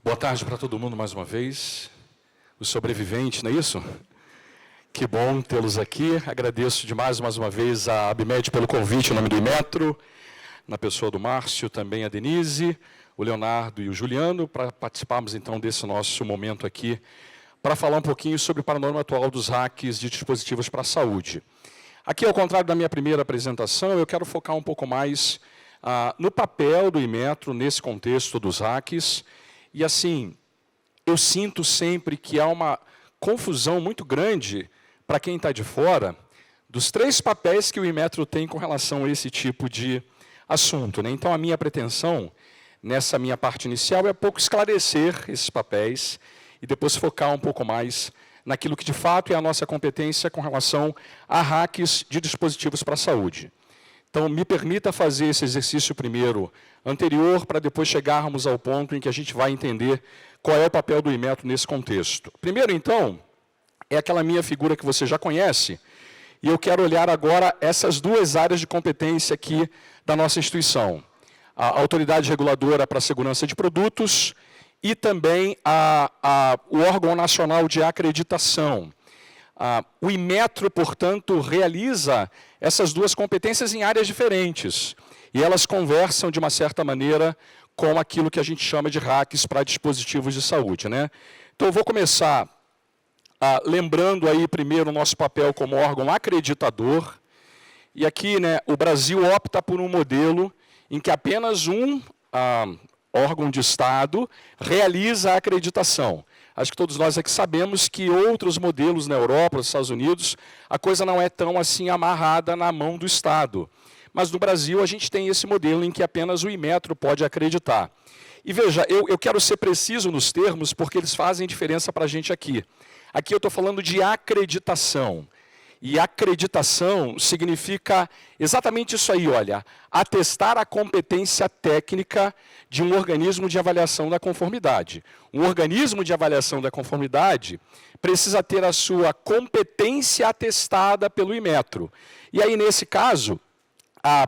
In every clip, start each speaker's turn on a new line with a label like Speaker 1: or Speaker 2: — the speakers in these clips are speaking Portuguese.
Speaker 1: Boa tarde para todo mundo mais uma vez. Os sobreviventes, não é isso? Que bom tê-los aqui. Agradeço demais mais uma vez a Abimed pelo convite em nome do Inmetro, na pessoa do Márcio, também a Denise, o Leonardo e o Juliano, para participarmos então desse nosso momento aqui, para falar um pouquinho sobre o panorama atual dos hacks de dispositivos para a saúde. Aqui, ao contrário da minha primeira apresentação, eu quero focar um pouco mais no papel do Inmetro nesse contexto dos hacks. E assim, eu sinto sempre que há uma confusão muito grande para quem está de fora dos três papéis que o Inmetro tem com relação a esse tipo de assunto, né? Então, a minha pretensão, nessa minha parte inicial, é pouco esclarecer esses papéis e depois focar um pouco mais naquilo que, de fato, é a nossa competência com relação a hacks de dispositivos para a saúde. Então, me permita fazer esse exercício primeiro anterior, para depois chegarmos ao ponto em que a gente vai entender qual é o papel do Inmetro nesse contexto. Primeiro, então, é aquela minha figura que você já conhece, e eu quero olhar agora essas duas áreas de competência aqui da nossa instituição. A Autoridade Reguladora para a Segurança de Produtos e também o órgão nacional de acreditação. O Inmetro, portanto, realiza essas duas competências em áreas diferentes. E elas conversam, de uma certa maneira, com aquilo que a gente chama de hacks para dispositivos de saúde, né? Então, eu vou começar lembrando aí primeiro o nosso papel como órgão acreditador. E aqui, né, o Brasil opta por um modelo em que apenas um órgão de Estado realiza a acreditação. Acho que todos nós aqui sabemos que outros modelos na Europa, nos Estados Unidos, a coisa não é tão assim amarrada na mão do Estado. Mas no Brasil a gente tem esse modelo em que apenas o Inmetro pode acreditar. E veja, eu quero ser preciso nos termos porque eles fazem diferença para a gente aqui. Aqui eu estou falando de acreditação. E acreditação significa exatamente isso aí, olha, atestar a competência técnica de um organismo de avaliação da conformidade. Um organismo de avaliação da conformidade precisa ter a sua competência atestada pelo Inmetro. E aí, nesse caso,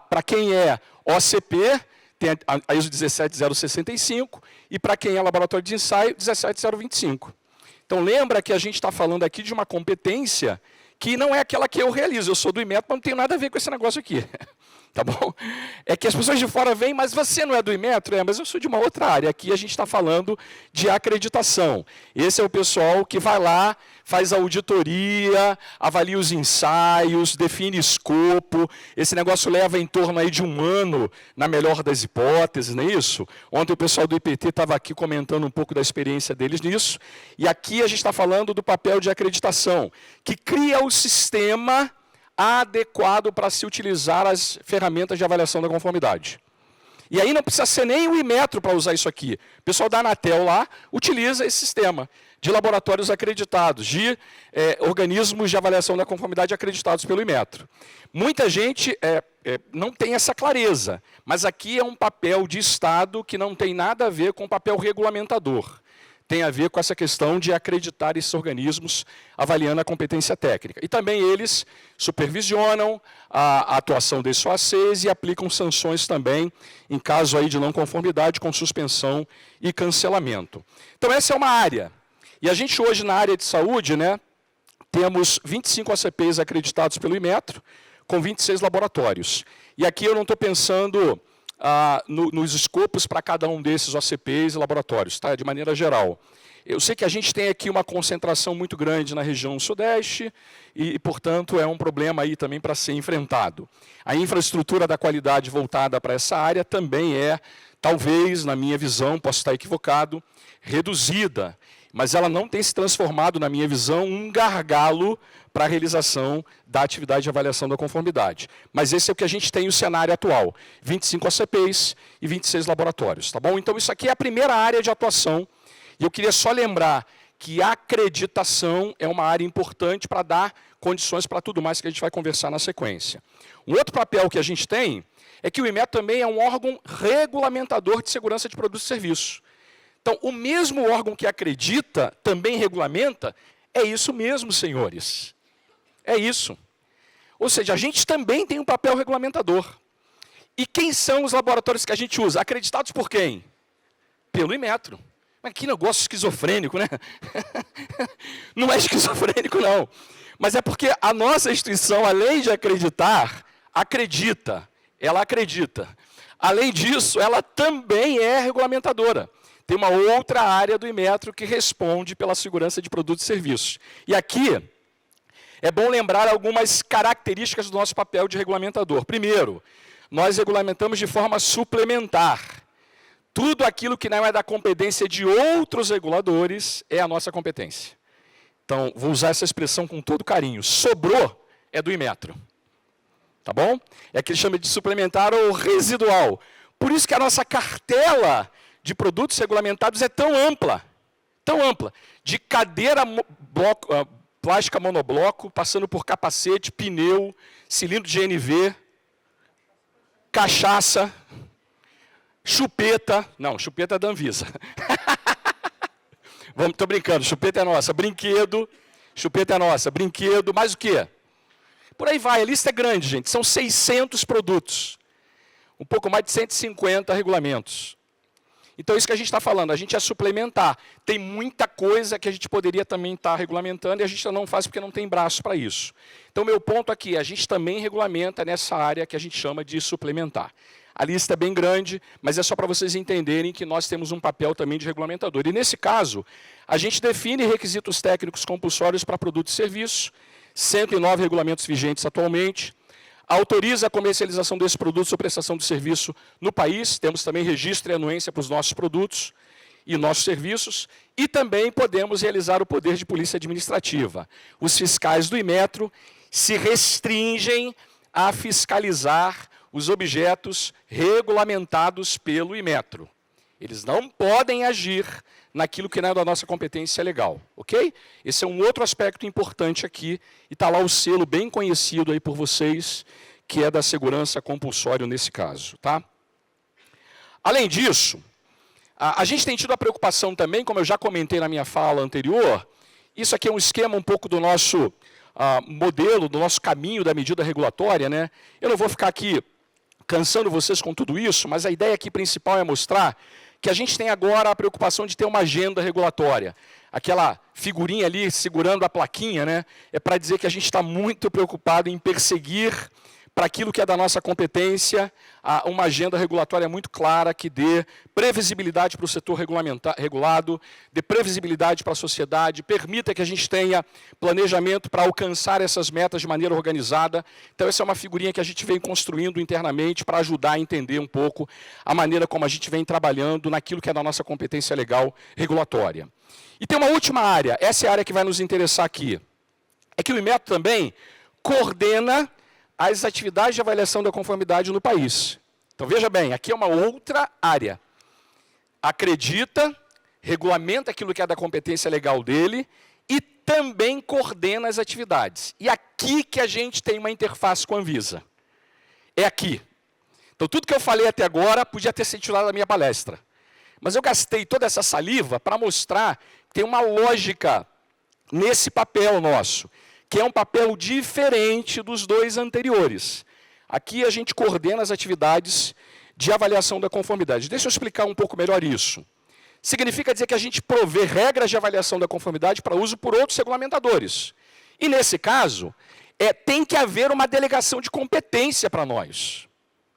Speaker 1: para quem é OCP, tem a ISO 17065, e para quem é laboratório de ensaio, 17025. Então, lembra que a gente está falando aqui de uma competência que não é aquela que eu realizo. Eu sou do Inmetro, mas não tenho nada a ver com esse negócio aqui. Tá bom? É que as pessoas de fora vêm, mas você não é do Inmetro? É, mas eu sou de uma outra área. Aqui a gente está falando de acreditação. Esse é o pessoal que vai lá, faz a auditoria, avalia os ensaios, define escopo. Esse negócio leva em torno aí de 1 ano, na melhor das hipóteses, não é isso? Ontem o pessoal do IPT estava aqui comentando um pouco da experiência deles nisso. E aqui a gente está falando do papel de acreditação, que cria o sistema adequado para se utilizar as ferramentas de avaliação da conformidade. E aí não precisa ser nem o Inmetro para usar isso aqui. O pessoal da Anatel lá utiliza esse sistema de laboratórios acreditados, de organismos de avaliação da conformidade acreditados pelo Inmetro. Muita gente não tem essa clareza, mas aqui é um papel de Estado que não tem nada a ver com o papel regulamentador. Tem a ver com essa questão de acreditar esses organismos avaliando a competência técnica. E também eles supervisionam a atuação desses OACs e aplicam sanções também em caso aí de não conformidade com suspensão e cancelamento. Então essa é uma área. E a gente hoje na área de saúde, né, temos 25 OCPs acreditados pelo Inmetro, com 26 laboratórios. E aqui eu não estou pensando nos escopos para cada um desses OCPs e laboratórios, tá? De maneira geral. Eu sei que a gente tem aqui uma concentração muito grande na região sudeste e, portanto, é um problema aí também para ser enfrentado. A infraestrutura da qualidade voltada para essa área também é, talvez, na minha visão, posso estar equivocado, reduzida. Mas ela não tem se transformado, na minha visão, um gargalo para a realização da atividade de avaliação da conformidade. Mas esse é o que a gente tem no cenário atual. 25 OCPs e 26 laboratórios. Tá bom? Então, isso aqui é a primeira área de atuação. E eu queria só lembrar que a acreditação é uma área importante para dar condições para tudo mais que a gente vai conversar na sequência. Um outro papel que a gente tem é que o Inmetro também é um órgão regulamentador de segurança de produtos e serviços. Então, o mesmo órgão que acredita, também regulamenta, é isso mesmo, senhores. É isso. Ou seja, a gente também tem um papel regulamentador. E quem são os laboratórios que a gente usa? Acreditados por quem? Pelo Inmetro. Mas que negócio esquizofrênico, né? Não é esquizofrênico, não. Mas é porque a nossa instituição, além de acreditar, acredita. Ela acredita. Além disso, ela também é regulamentadora. Tem uma outra área do Inmetro que responde pela segurança de produtos e serviços. E aqui, é bom lembrar algumas características do nosso papel de regulamentador. Primeiro, nós regulamentamos de forma suplementar. Tudo aquilo que não é da competência de outros reguladores é a nossa competência. Então, vou usar essa expressão com todo carinho. Sobrou é do Inmetro. Tá bom? É que ele chama de suplementar ou residual. Por isso que a nossa cartela de produtos regulamentados é tão ampla. Tão ampla. De cadeira plástica monobloco, passando por capacete, pneu, cilindro de GNV, cachaça, chupeta. Não, chupeta é da Anvisa. Estou brincando, chupeta é nossa. Brinquedo, chupeta é nossa. Brinquedo, mais o quê? Por aí vai, a lista é grande, gente. São 600 produtos. Um pouco mais de 150 regulamentos. Então, isso que a gente está falando, a gente é suplementar. Tem muita coisa que a gente poderia também estar regulamentando e a gente não faz porque não tem braço para isso. Então, meu ponto aqui, a gente também regulamenta nessa área que a gente chama de suplementar. A lista é bem grande, mas é só para vocês entenderem que nós temos um papel também de regulamentador. E, nesse caso, a gente define requisitos técnicos compulsórios para produtos e serviços, 109 regulamentos vigentes atualmente, autoriza a comercialização desses produtos ou prestação de serviço no país, temos também registro e anuência para os nossos produtos e nossos serviços, e também podemos realizar o poder de polícia administrativa. Os fiscais do Inmetro se restringem a fiscalizar os objetos regulamentados pelo Inmetro. Eles não podem agir naquilo que não é da nossa competência legal, ok? Esse é um outro aspecto importante aqui, e está lá o selo bem conhecido aí por vocês, que é da segurança compulsória nesse caso, tá? Além disso, a gente tem tido a preocupação também, como eu já comentei na minha fala anterior, isso aqui é um esquema um pouco do nosso modelo, do nosso caminho da medida regulatória, né? Eu não vou ficar aqui cansando vocês com tudo isso, mas a ideia aqui principal é mostrar que a gente tem agora a preocupação de ter uma agenda regulatória. Aquela figurinha ali segurando a plaquinha, né, é para dizer que a gente está muito preocupado em perseguir, para aquilo que é da nossa competência, uma agenda regulatória muito clara que dê previsibilidade para o setor regulado, dê previsibilidade para a sociedade, permita que a gente tenha planejamento para alcançar essas metas de maneira organizada. Então, essa é uma figurinha que a gente vem construindo internamente para ajudar a entender um pouco a maneira como a gente vem trabalhando naquilo que é da nossa competência legal regulatória. E tem uma última área, essa é a área que vai nos interessar aqui. É que o Inmetro também coordena as atividades de avaliação da conformidade no país. Então, veja bem, aqui é uma outra área. Acredita, regulamenta aquilo que é da competência legal dele e também coordena as atividades. E aqui que a gente tem uma interface com a Anvisa. É aqui. Então, tudo que eu falei até agora podia ter sido titulado da minha palestra. Mas eu gastei toda essa saliva para mostrar que tem uma lógica nesse papel nosso, que é um papel diferente dos dois anteriores. Aqui a gente coordena as atividades de avaliação da conformidade. Deixa eu explicar um pouco melhor isso. Significa dizer que a gente provê regras de avaliação da conformidade para uso por outros regulamentadores. E, nesse caso, tem que haver uma delegação de competência para nós.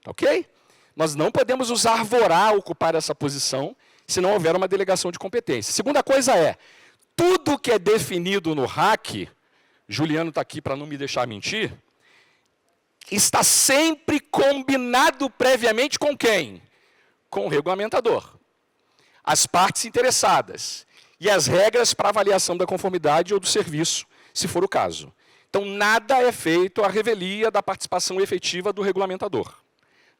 Speaker 1: Ok? Nós não podemos nos arvorar a ocupar essa posição se não houver uma delegação de competência. Segunda coisa é, tudo que é definido no RAC, Juliano está aqui para não me deixar mentir, está sempre combinado previamente com quem? Com o regulamentador. As partes interessadas. E as regras para avaliação da conformidade ou do serviço, se for o caso. Então, nada é feito à revelia da participação efetiva do regulamentador.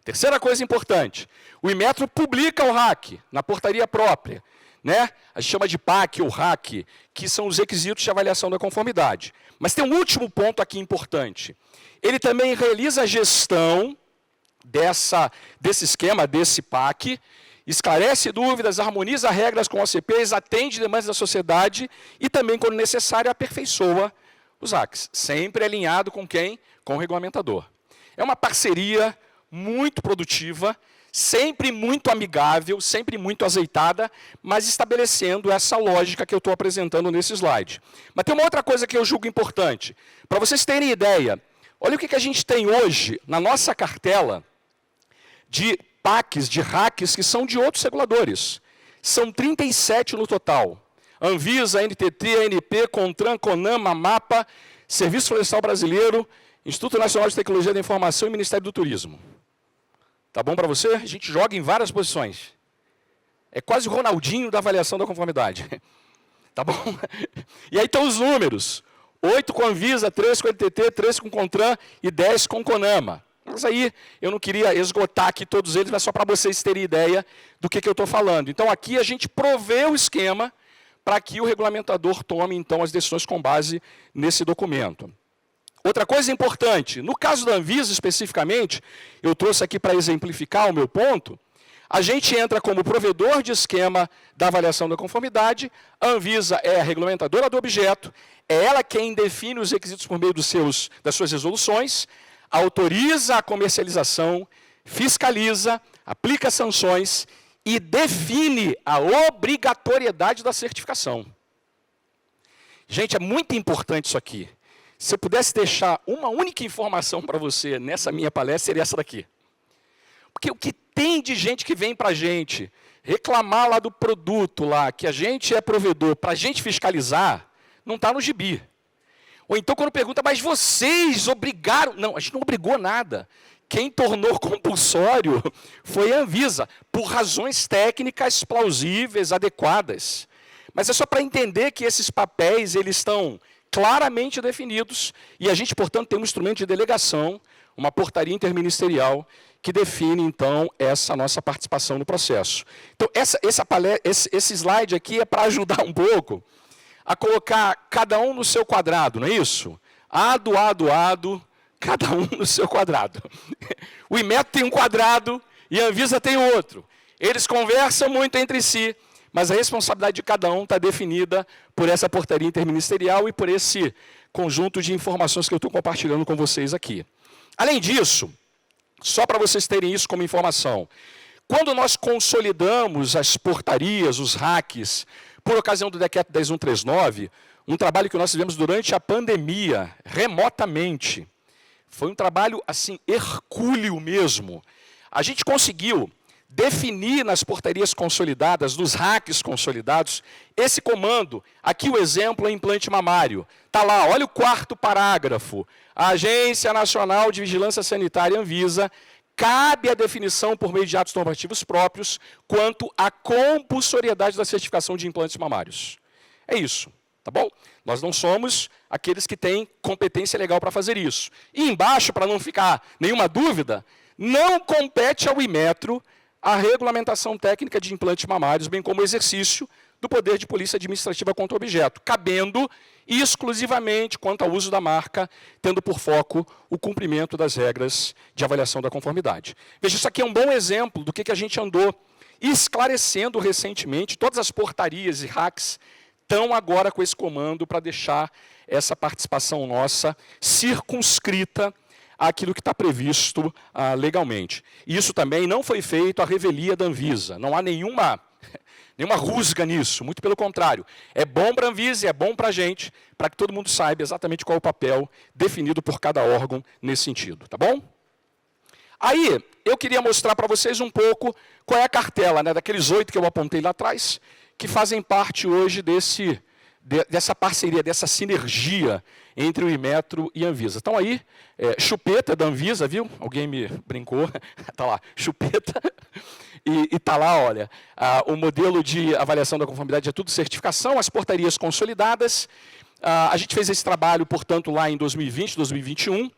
Speaker 1: Terceira coisa importante, o Inmetro publica o RAC na portaria própria. Né? A gente chama de PAC ou RAC, que são os requisitos de avaliação da conformidade. Mas tem um último ponto aqui importante. Ele também realiza a gestão desse esquema, desse PAC, esclarece dúvidas, harmoniza regras com OCPs, atende demandas da sociedade e também, quando necessário, aperfeiçoa os RACs. Sempre alinhado com quem? Com o regulamentador. É uma parceria muito produtiva, sempre muito amigável, sempre muito azeitada, mas estabelecendo essa lógica que eu estou apresentando nesse slide. Mas tem uma outra coisa que eu julgo importante. Para vocês terem ideia, olha o que a gente tem hoje na nossa cartela de PACs, de hacks, que são de outros reguladores. São 37 no total. Anvisa, NTT, ANP, CONTRAN, CONAMA, MAPA, Serviço Florestal Brasileiro, Instituto Nacional de Tecnologia da Informação e Ministério do Turismo. Tá bom para você? A gente joga em várias posições. É quase o Ronaldinho da avaliação da conformidade. Tá bom? E aí estão os números. 8 com Anvisa, 3 com NTT, 3 com CONTRAN e 10 com CONAMA. Mas aí eu não queria esgotar aqui todos eles, mas só para vocês terem ideia do que eu estou falando. Então aqui a gente provê o esquema para que o regulamentador tome então as decisões com base nesse documento. Outra coisa importante, no caso da Anvisa especificamente, eu trouxe aqui para exemplificar o meu ponto, a gente entra como provedor de esquema da avaliação da conformidade, a Anvisa é a regulamentadora do objeto, é ela quem define os requisitos por meio das suas resoluções, autoriza a comercialização, fiscaliza, aplica sanções e define a obrigatoriedade da certificação. Gente, é muito importante isso aqui. Se eu pudesse deixar uma única informação para você nessa minha palestra, seria essa daqui. Porque o que tem de gente que vem para a gente reclamar lá do produto, lá, que a gente é provedor, para a gente fiscalizar, não está no gibi. Ou então quando pergunta, mas vocês obrigaram... Não, a gente não obrigou nada. Quem tornou compulsório foi a Anvisa, por razões técnicas plausíveis, adequadas. Mas é só para entender que esses papéis eles estão claramente definidos e a gente, portanto, tem um instrumento de delegação, uma portaria interministerial que define, então, essa nossa participação no processo. Então, esse slide aqui é para ajudar um pouco a colocar cada um no seu quadrado, não é isso? Ado, cada um no seu quadrado. O Inmetro tem um quadrado e a Anvisa tem outro. Eles conversam muito entre si, mas a responsabilidade de cada um está definida por essa portaria interministerial e por esse conjunto de informações que eu estou compartilhando com vocês aqui. Além disso, só para vocês terem isso como informação, quando nós consolidamos as portarias, os hacks, por ocasião do decreto 10139, um trabalho que nós fizemos durante a pandemia, remotamente, foi um trabalho assim, hercúleo mesmo. A gente conseguiu definir nas portarias consolidadas, nos hacks consolidados, esse comando. Aqui o exemplo é implante mamário. Está lá, olha o 4º parágrafo. A Agência Nacional de Vigilância Sanitária, Anvisa, cabe a definição por meio de atos normativos próprios quanto à compulsoriedade da certificação de implantes mamários. É isso, tá bom? Nós não somos aqueles que têm competência legal para fazer isso. E embaixo, para não ficar nenhuma dúvida, não compete ao Inmetro a regulamentação técnica de implantes mamários, bem como o exercício do poder de polícia administrativa contra o objeto, cabendo exclusivamente quanto ao uso da marca, tendo por foco o cumprimento das regras de avaliação da conformidade. Veja, isso aqui é um bom exemplo do que a gente andou esclarecendo recentemente. Todas as portarias e hacks estão agora com esse comando para deixar essa participação nossa circunscrita àquilo que está previsto legalmente. E isso também não foi feito à revelia da Anvisa. Não há nenhuma rusga nisso, muito pelo contrário. É bom para a Anvisa e é bom para a gente, para que todo mundo saiba exatamente qual é o papel definido por cada órgão nesse sentido, tá bom? Aí, eu queria mostrar para vocês um pouco qual é a cartela, né, daqueles 8 que eu apontei lá atrás, que fazem parte hoje dessa parceria, dessa sinergia entre o Inmetro e a Anvisa. Então aí, chupeta da Anvisa, viu? Alguém me brincou, está lá, chupeta. E está lá, olha, o modelo de avaliação da conformidade é tudo certificação, as portarias consolidadas. A gente fez esse trabalho, portanto, lá em 2020, 2021.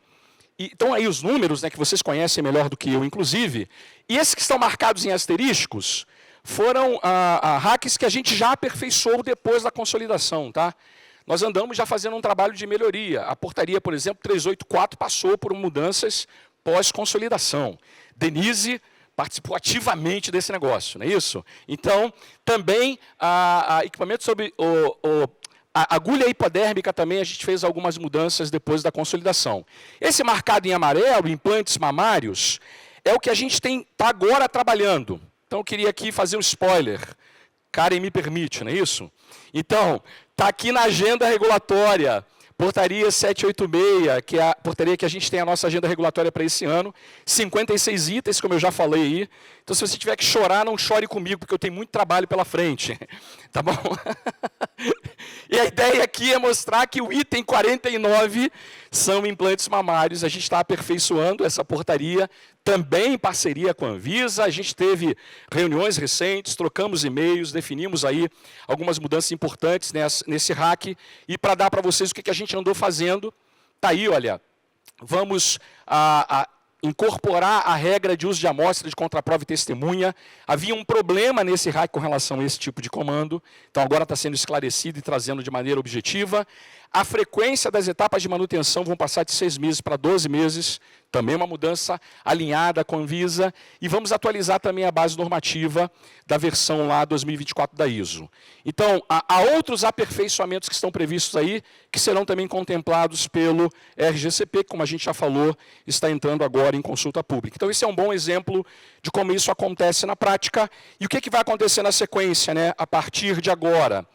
Speaker 1: E estão aí os números, né, que vocês conhecem melhor do que eu, inclusive. E esses que estão marcados em asteriscos foram hacks que a gente já aperfeiçoou depois da consolidação, tá? Nós andamos já fazendo um trabalho de melhoria. A portaria, por exemplo, 384 passou por mudanças pós-consolidação. Denise participou ativamente desse negócio, não é isso? Então, também, equipamento sobre a agulha hipodérmica também, a gente fez algumas mudanças depois da consolidação. Esse marcado em amarelo, implantes mamários, é o que a gente está agora trabalhando. Então, eu queria aqui fazer um spoiler. Karen me permite, não é isso? Então, está aqui na agenda regulatória, portaria 786, que é a portaria que a gente tem a nossa agenda regulatória para esse ano, 56 itens, como eu já falei aí. Então, se você tiver que chorar, não chore comigo, porque eu tenho muito trabalho pela frente. Tá bom? E a ideia aqui é mostrar que o item 49 são implantes mamários. A gente está aperfeiçoando essa portaria, também em parceria com a Anvisa. A gente teve reuniões recentes, trocamos e-mails, definimos aí algumas mudanças importantes nesse RAC. E para dar para vocês o que a gente andou fazendo, está aí, olha, vamos incorporar a regra de uso de amostra de contraprova e testemunha. Havia um problema nesse RAC com relação a esse tipo de comando, então agora está sendo esclarecido e trazendo de maneira objetiva. A frequência das etapas de manutenção vão passar de 6 meses para 12 meses, também uma mudança alinhada com a Anvisa, e vamos atualizar também a base normativa da versão lá 2024 da ISO. Então, há outros aperfeiçoamentos que estão previstos aí, que serão também contemplados pelo RGCP, que, como a gente já falou, está entrando agora em consulta pública. Então, esse é um bom exemplo de como isso acontece na prática, e o que vai acontecer na sequência, né, a partir de agora.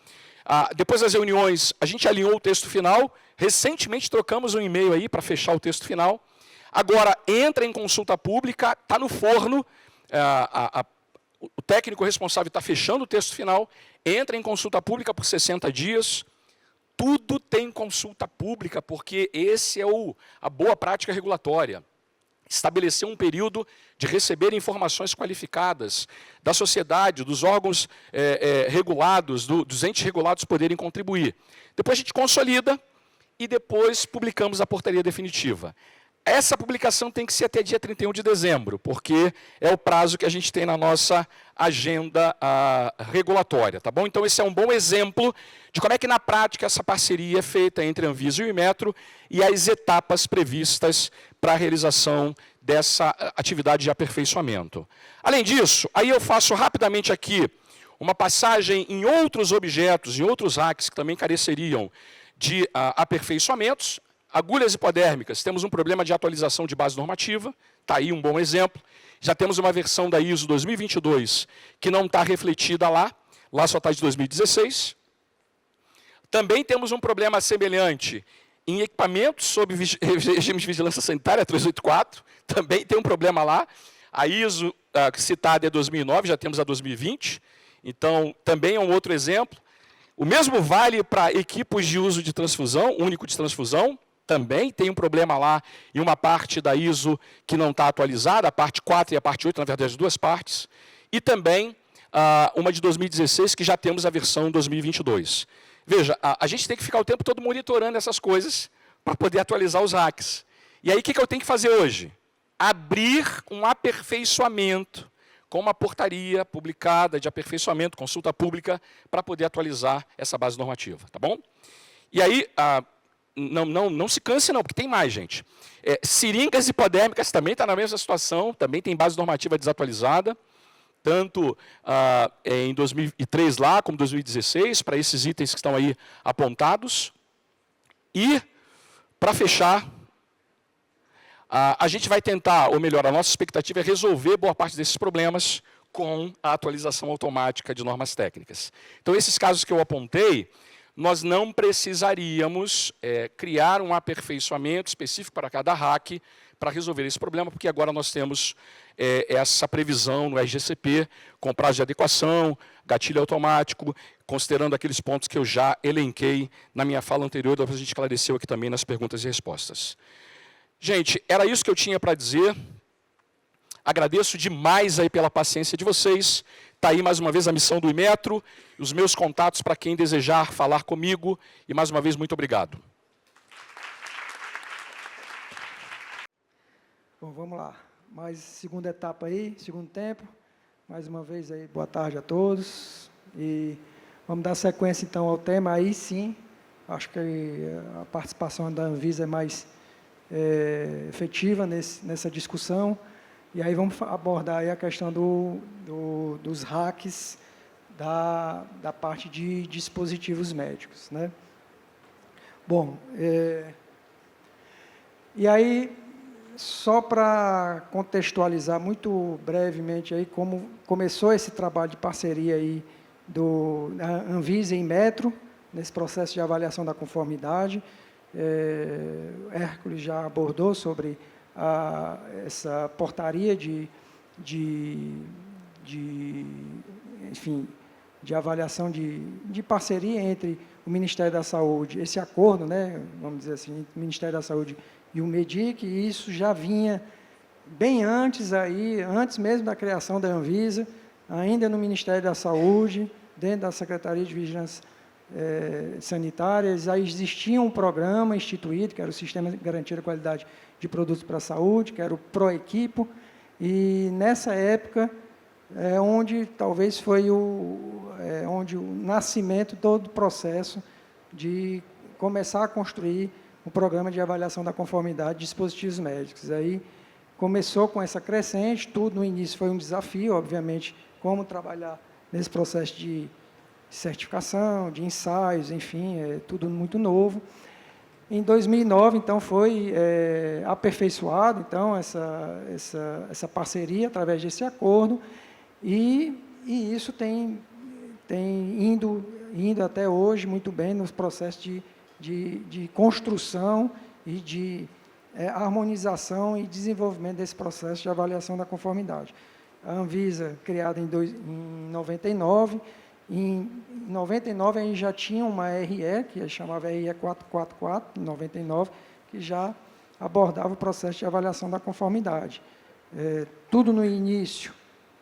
Speaker 1: Depois das reuniões, a gente alinhou o texto final. Recentemente trocamos um e-mail aí para fechar o texto final. Agora entra em consulta pública, está no forno. O técnico responsável está fechando o texto final. Entra em consulta pública por 60 dias. Tudo tem consulta pública, porque esse é a boa prática regulatória. Estabelecer um período de receber informações qualificadas da sociedade, dos órgãos regulados, dos entes regulados poderem contribuir. Depois a gente consolida e depois publicamos a portaria definitiva. Essa publicação tem que ser até dia 31 de dezembro, porque é o prazo que a gente tem na nossa agenda regulatória, tá bom? Então, esse é um bom exemplo de como é que, na prática, essa parceria é feita entre a Anvisa e o Inmetro e as etapas previstas para a realização dessa atividade de aperfeiçoamento. Além disso, aí eu faço rapidamente aqui uma passagem em outros objetos, em outros RACs que também careceriam de aperfeiçoamentos. Agulhas hipodérmicas, temos um problema de atualização de base normativa, está aí um bom exemplo. Já temos uma versão da ISO 2022 que não está refletida lá só está de 2016. Também temos um problema semelhante em equipamentos sob regime de vigilância sanitária 384, também tem um problema lá. A ISO citada é 2009, já temos a 2020, então também é um outro exemplo. O mesmo vale para equipos de uso de transfusão, único de transfusão, também tem um problema lá em uma parte da ISO que não está atualizada, a parte 4 e a parte 8, na verdade, as duas partes. E também uma de 2016, que já temos a versão 2022. Veja, a gente tem que ficar o tempo todo monitorando essas coisas para poder atualizar os RACs. E aí, o que eu tenho que fazer hoje? Abrir um aperfeiçoamento com uma portaria publicada de aperfeiçoamento, consulta pública, para poder atualizar essa base normativa, tá bom? E aí, não se canse não, porque tem mais, gente. Seringas hipodérmicas também está na mesma situação, também tem base normativa desatualizada, tanto em 2003 lá, como 2016, para esses itens que estão aí apontados. E, para fechar, a gente vai tentar, ou melhor, a nossa expectativa é resolver boa parte desses problemas com a atualização automática de normas técnicas. Então, esses casos que eu apontei, nós não precisaríamos criar um aperfeiçoamento específico para cada RAC para resolver esse problema, porque agora nós temos essa previsão no RGCP, com prazo de adequação, gatilho automático, considerando aqueles pontos que eu já elenquei na minha fala anterior, depois a gente esclareceu aqui também nas perguntas e respostas. Gente, era isso que eu tinha para dizer. Agradeço demais aí pela paciência de vocês. Está aí mais uma vez a missão do Inmetro, os meus contatos para quem desejar falar comigo. E mais uma vez, muito obrigado.
Speaker 2: Bom, vamos lá. Mais segunda etapa aí, segundo tempo. Mais uma vez aí, boa tarde a todos. E vamos dar sequência então ao tema. Aí sim, acho que a participação da Anvisa é mais efetiva nessa discussão. E aí vamos abordar aí a questão dos RACs da parte de dispositivos médicos, né? Bom, e aí Só para contextualizar muito brevemente aí como começou esse trabalho de parceria aí da Anvisa e Inmetro, nesse processo de avaliação da conformidade. Hércules já abordou sobre essa portaria enfim, de avaliação de parceria entre o Ministério da Saúde, esse acordo, né, vamos dizer assim, entre o Ministério da Saúde e o MEDIC, e isso já vinha bem antes mesmo da criação da Anvisa, ainda no Ministério da Saúde, dentro da Secretaria de Vigilância Sanitária, já existia um programa instituído, que era o Sistema de Garantia da Qualidade de Produtos para a Saúde, que era o ProEquipo, e nessa época onde talvez foi onde o nascimento todo o processo de começar a construir um programa de avaliação da conformidade de dispositivos médicos. Aí começou com essa crescente, tudo no início foi um desafio, obviamente, como trabalhar nesse processo de certificação, de ensaios, enfim, tudo muito novo. Em 2009, então, foi aperfeiçoado então, essa parceria através desse acordo, e isso tem indo até hoje muito bem nos processos de construção e de harmonização e desenvolvimento desse processo de avaliação da conformidade. A Anvisa, criada em 99, em 99 a gente já tinha uma RE, que chamava RE 444, em 99, que já abordava o processo de avaliação da conformidade. Tudo no início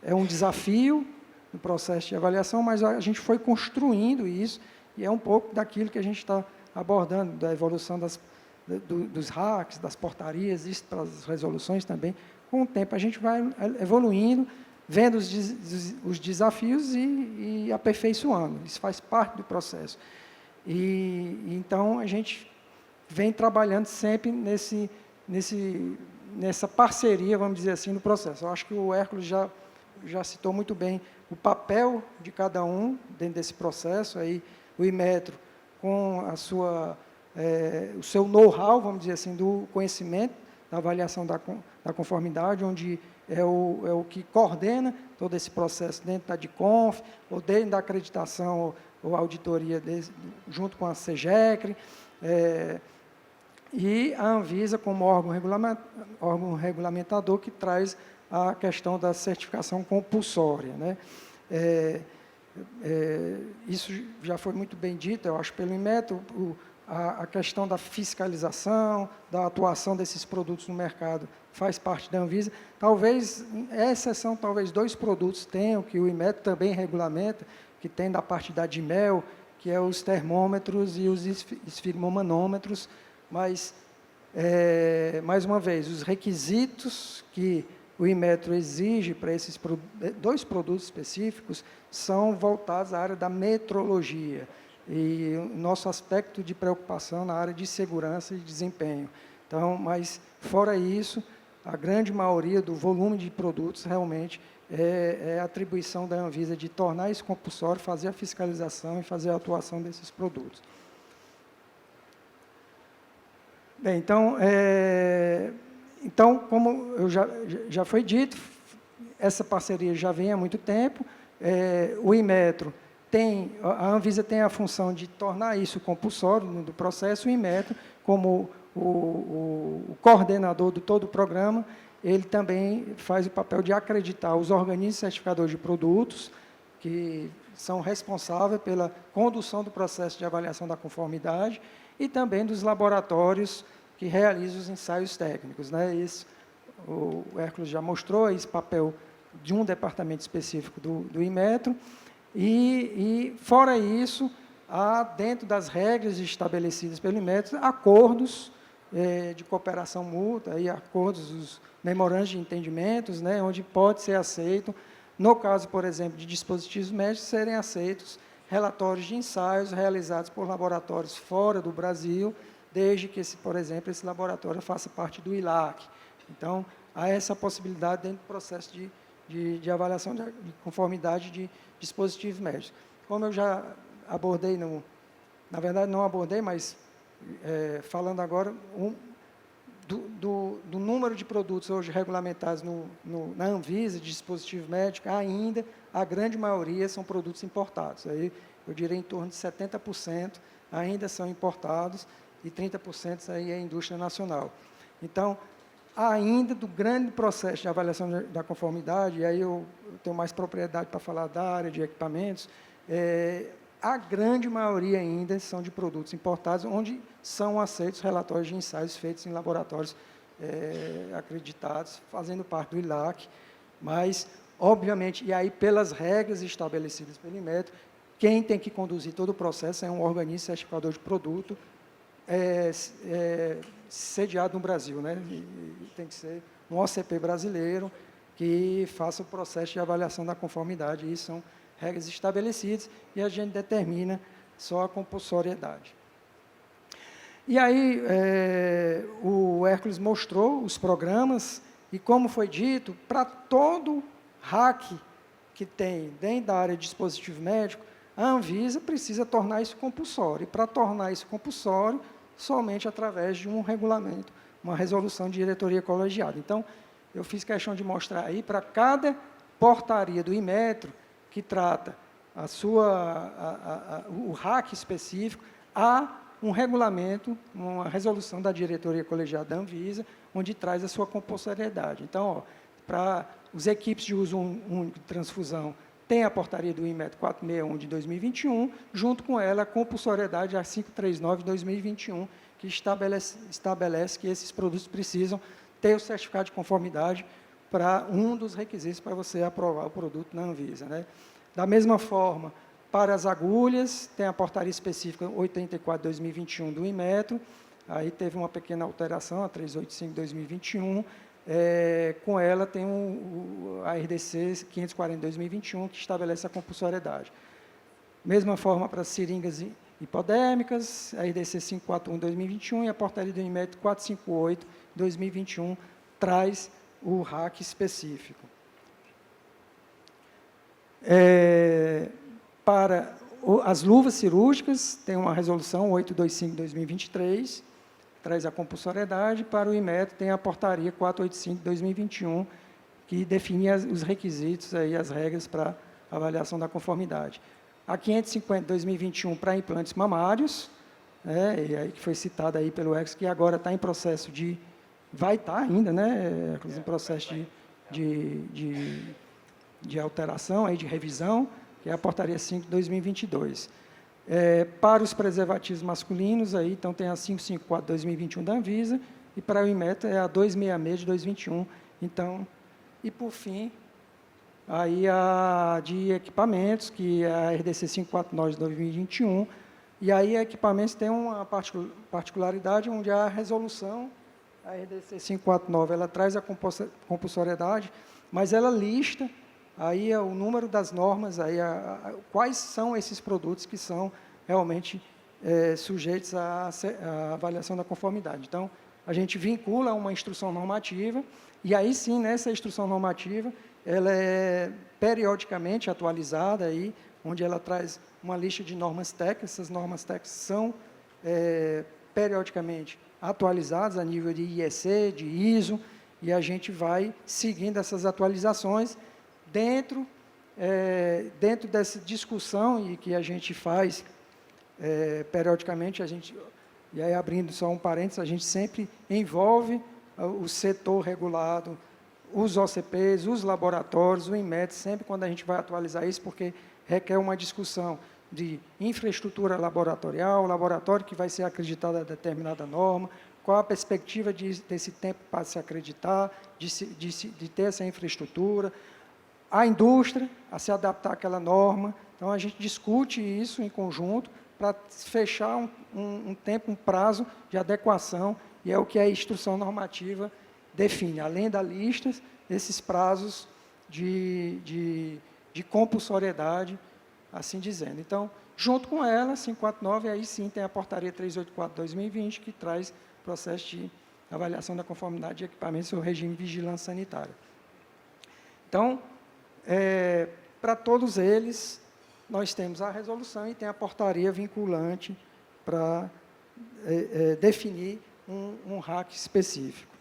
Speaker 2: é um desafio no processo de avaliação, mas a gente foi construindo isso, e é um pouco daquilo que a gente está abordando, da evolução dos hacks, das portarias, isso para as resoluções também. Com o tempo a gente vai evoluindo, vendo os desafios e aperfeiçoando. Isso faz parte do processo. Então, a gente vem trabalhando sempre nessa parceria, vamos dizer assim, no processo. Eu acho que o Hércules já citou muito bem o papel de cada um dentro desse processo. Aí, o Inmetro, com o seu know-how, vamos dizer assim, do conhecimento, da avaliação da conformidade, onde é o que coordena todo esse processo dentro da DICONF, ou dentro da acreditação ou auditoria junto com a SEGECRE, e a Anvisa como órgão regulamentador que traz a questão da certificação compulsória, né? Isso já foi muito bem dito, eu acho, pelo Inmetro, a questão da fiscalização, da atuação desses produtos no mercado faz parte da Anvisa. Talvez, exceção, talvez 2 produtos tenham, que o Inmetro também regulamenta, que tem da parte da DIMEL, que é os termômetros e os esfigmomanômetros, mas, mais uma vez, os requisitos que o Inmetro exige para esses 2 produtos específicos são voltados à área da metrologia e o nosso aspecto de preocupação na área de segurança e desempenho. Então, mas, fora isso, a grande maioria do volume de produtos realmente é atribuição da Anvisa de tornar isso compulsório, fazer a fiscalização e fazer a atuação desses produtos. Bem, então, como já foi dito, essa parceria já vem há muito tempo. O Inmetro a Anvisa tem a função de tornar isso compulsório do processo. O Inmetro, como o coordenador de todo o programa, ele também faz o papel de acreditar os organismos certificadores de produtos, que são responsáveis pela condução do processo de avaliação da conformidade, e também dos laboratórios que realizam os ensaios técnicos, né? Isso, o Hércules já mostrou esse papel de um departamento específico do Inmetro, e fora isso, há, dentro das regras estabelecidas pelo Inmetro, acordos de cooperação mútua, e acordos, os memorandos de entendimentos, né, onde pode ser aceito, no caso, por exemplo, de dispositivos médicos, serem aceitos relatórios de ensaios realizados por laboratórios fora do Brasil, desde que, por exemplo, esse laboratório faça parte do ILAC. Então, há essa possibilidade dentro do processo de avaliação de conformidade de dispositivos médicos. Como eu já abordei, na verdade não abordei, mas falando agora, do número de produtos hoje regulamentados na Anvisa, de dispositivo médico, ainda a grande maioria são produtos importados. Aí, eu diria em torno de 70% ainda são importados e 30% aí é indústria nacional. Então, ainda do grande processo de avaliação da conformidade, e aí eu tenho mais propriedade para falar da área de equipamentos, a grande maioria ainda são de produtos importados, onde são aceitos relatórios de ensaios feitos em laboratórios acreditados, fazendo parte do ILAC, mas, obviamente, e aí pelas regras estabelecidas pelo Inmetro, quem tem que conduzir todo o processo é um organismo certificador de produto, sediado no Brasil, né? E tem que ser um OCP brasileiro que faça o processo de avaliação da conformidade. Isso são regras estabelecidas e a gente determina só a compulsoriedade. E aí, o Hércules mostrou os programas e, como foi dito, para todo RAC que tem dentro da área de dispositivo médico, a Anvisa precisa tornar isso compulsório. E, para tornar isso compulsório, somente através de um regulamento, uma resolução de diretoria colegiada. Então, eu fiz questão de mostrar aí, para cada portaria do Inmetro, que trata o RAC específico, há um regulamento, uma resolução da diretoria colegiada da Anvisa, onde traz a sua compulsoriedade. Então, para os equipes de uso único de transfusão, tem a portaria do Inmetro 461 de 2021, junto com ela a compulsoriedade a 539 de 2021, que estabelece que esses produtos precisam ter o certificado de conformidade para um dos requisitos para você aprovar o produto na Anvisa, né? Da mesma forma, para as agulhas, tem a portaria específica 84 de 2021 do Inmetro, aí teve uma pequena alteração, a 385 de 2021, com ela tem a RDC 540 de 2021, que estabelece a compulsoriedade. Mesma forma para seringas hipodérmicas, a RDC 541 de 2021 e a portaria do Inmetro 458 de 2021 traz o RAC específico. Para as luvas cirúrgicas, tem uma resolução 825 de 2023, traz a compulsoriedade. Para o Inmetro, tem a portaria 485 de 2021, que define os requisitos, aí, as regras para avaliação da conformidade. A 550 de 2021 para implantes mamários, e aí que foi citada aí pelo Ex, que agora está em processo de... Vai estar ainda, né, em processo de alteração, aí, de revisão, que é a portaria 5 de 2022. Para os preservativos masculinos, aí, então tem a 554 de 2021 da Anvisa, e para o Inmetro é a 266 de 2021. Então, e por fim, aí a de equipamentos, que é a RDC 549 de 2021, e aí equipamentos tem uma particularidade onde a resolução, a RDC 549, ela traz a compulsoriedade, mas ela lista aí o número das normas, aí quais são esses produtos que são realmente sujeitos à avaliação da conformidade. Então, a gente vincula uma instrução normativa, e aí sim, nessa instrução normativa, ela é periodicamente atualizada, aí, onde ela traz uma lista de normas técnicas. Essas normas técnicas são periodicamente atualizadas a nível de IEC, de ISO, e a gente vai seguindo essas atualizações dentro dessa discussão e que a gente faz periodicamente. E aí, abrindo só um parênteses, a gente sempre envolve o setor regulado, os OCPs, os laboratórios, o Inmetro, sempre quando a gente vai atualizar isso, porque requer uma discussão de infraestrutura laboratorial, o laboratório que vai ser acreditado a determinada norma, qual a perspectiva desse tempo para se acreditar, de ter essa infraestrutura, a indústria a se adaptar àquela norma. Então, a gente discute isso em conjunto para fechar um tempo, um prazo de adequação, e é o que a instrução normativa define, além da lista, esses prazos de compulsoriedade, assim dizendo. Então, junto com ela, 549, aí sim tem a portaria 384 de 2020, que traz processo de avaliação da conformidade de equipamentos ao regime de vigilância sanitária. Então, para todos eles, nós temos a resolução e tem a portaria vinculante para definir um RAC específico.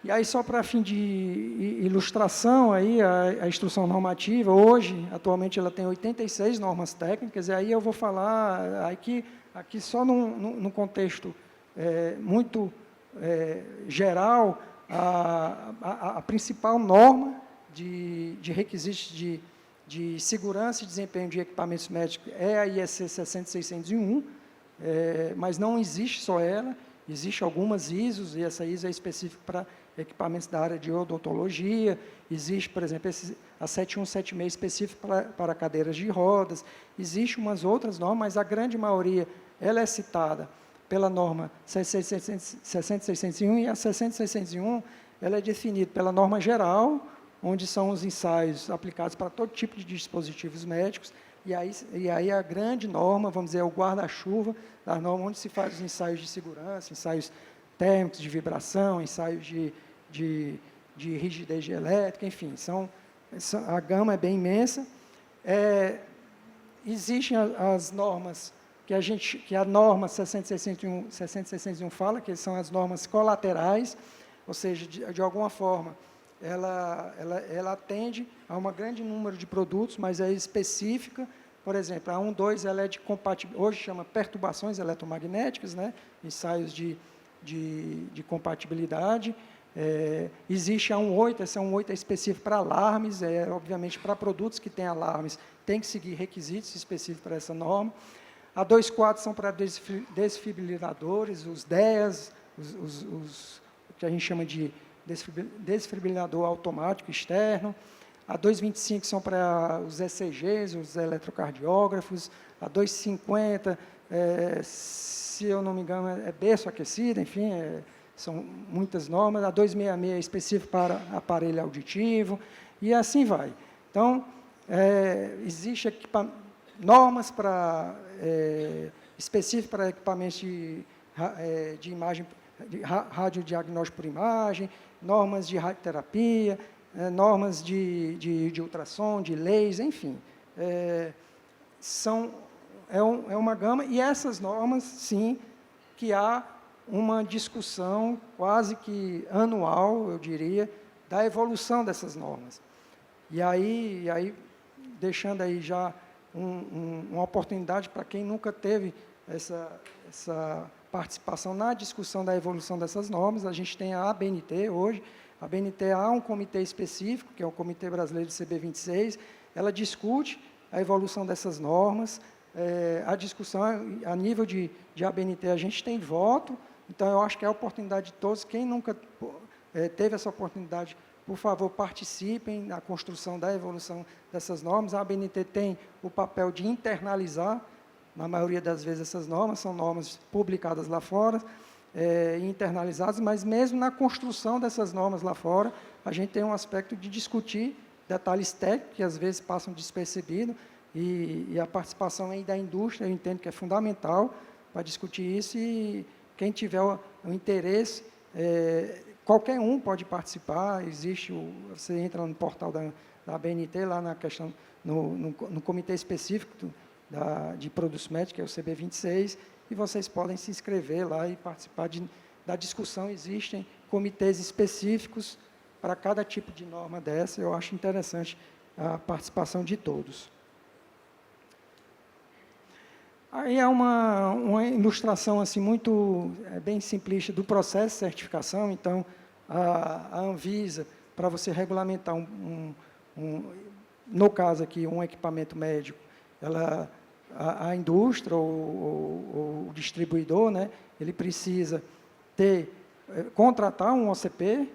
Speaker 2: E aí, só para fim de ilustração, aí, a instrução normativa, hoje, atualmente, ela tem 86 normas técnicas, e aí eu vou falar aqui só num contexto muito geral, a principal norma de requisitos de segurança e desempenho de equipamentos médicos é a IEC 60601, mas não existe só ela, existem algumas ISOs, e essa ISO é específica para equipamentos da área de odontologia, existe, por exemplo, a 7176 específica para cadeiras de rodas, existem umas outras normas, mas a grande maioria ela é citada pela norma 60601, e a 60601 ela é definida pela norma geral, onde são os ensaios aplicados para todo tipo de dispositivos médicos, e aí a grande norma, vamos dizer, é o guarda-chuva da norma, onde se faz os ensaios de segurança, ensaios térmicos, de vibração, ensaios de rigidez elétrica, enfim, a gama é bem imensa. Existem as normas que a norma 60601 fala, que são as normas colaterais, ou seja, de alguma forma, ela atende a um grande número de produtos, mas é específica. Por exemplo, a 1.2 ela é de compatibilidade, hoje chama perturbações eletromagnéticas, né? Ensaios de compatibilidade. Existe a 1.8, essa 1.8 é específica para alarmes, obviamente para produtos que têm alarmes, tem que seguir requisitos específicos para essa norma. A 2.4 são para desfibriladores, os DEAs, os que a gente chama de desfibrilador automático externo. A 2.25 são para os ECGs, os eletrocardiógrafos. A 2.50, se eu não me engano, é berço aquecido, enfim, são muitas normas. A 2.66 é específico para aparelho auditivo, e assim vai. Então, existem normas específicas para equipamentos de imagem, de radiodiagnóstico por imagem, normas de radioterapia, normas de ultrassom, de laser, enfim. É uma gama, e essas normas, sim, que há uma discussão quase que anual, eu diria, da evolução dessas normas. E aí deixando aí já uma oportunidade para quem nunca teve essa participação na discussão da evolução dessas normas, a gente tem a ABNT hoje. A ABNT há um comitê específico, que é o Comitê Brasileiro de CB26, ela discute a evolução dessas normas, a discussão a nível de ABNT, a gente tem voto, então eu acho que é a oportunidade de todos, quem nunca teve essa oportunidade, por favor, participem na construção da evolução dessas normas. A ABNT tem o papel de internalizar, na maioria das vezes, essas normas, são normas publicadas lá fora, internalizadas, mas mesmo na construção dessas normas lá fora, a gente tem um aspecto de discutir detalhes técnicos, que às vezes passam despercebidos, e a participação aí da indústria, eu entendo que é fundamental para discutir isso, e quem tiver o interesse, qualquer um pode participar, você entra no portal da ABNT, lá na questão, no comitê específico de produtos médicos, que é o CB26, e vocês podem se inscrever lá e participar da discussão. Existem comitês específicos para cada tipo de norma dessa, eu acho interessante a participação de todos. Aí é uma ilustração assim, bem simplista do processo de certificação. Então, a Anvisa, para você regulamentar, no caso aqui, um equipamento médico, a indústria ou o distribuidor, né, ele precisa contratar um OCP,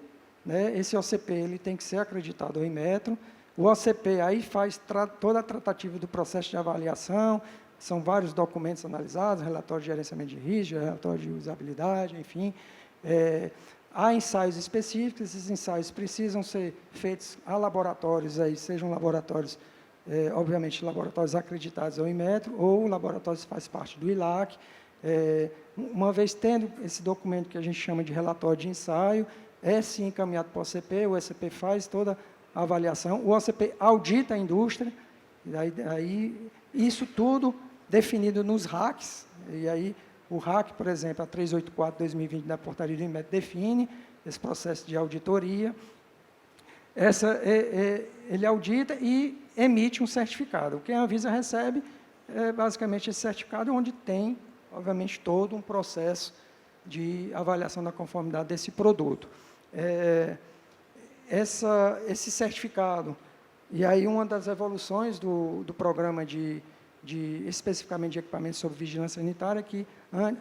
Speaker 2: né, esse OCP ele tem que ser acreditado ao Inmetro. O OCP aí faz toda a tratativa do processo de avaliação, são vários documentos analisados, relatório de gerenciamento de risco, relatório de usabilidade, enfim. Há ensaios específicos, esses ensaios precisam ser feitos a laboratórios, aí, sejam laboratórios, obviamente, laboratórios acreditados ao Inmetro, ou laboratórios que fazem parte do ILAC. Uma vez tendo esse documento que a gente chama de relatório de ensaio, é sim encaminhado para o OCP, o OCP faz toda a avaliação, o OCP audita a indústria, e aí isso tudo definido nos RACs, e aí O RAC, por exemplo, a 384/2020 da portaria do INMET define esse processo de auditoria. Ele audita e emite um certificado. O que a Anvisa recebe é basicamente esse certificado, onde tem, obviamente, todo um processo de avaliação da conformidade desse produto. Esse certificado, e aí uma das evoluções do programa especificamente de equipamentos sob vigilância sanitária, que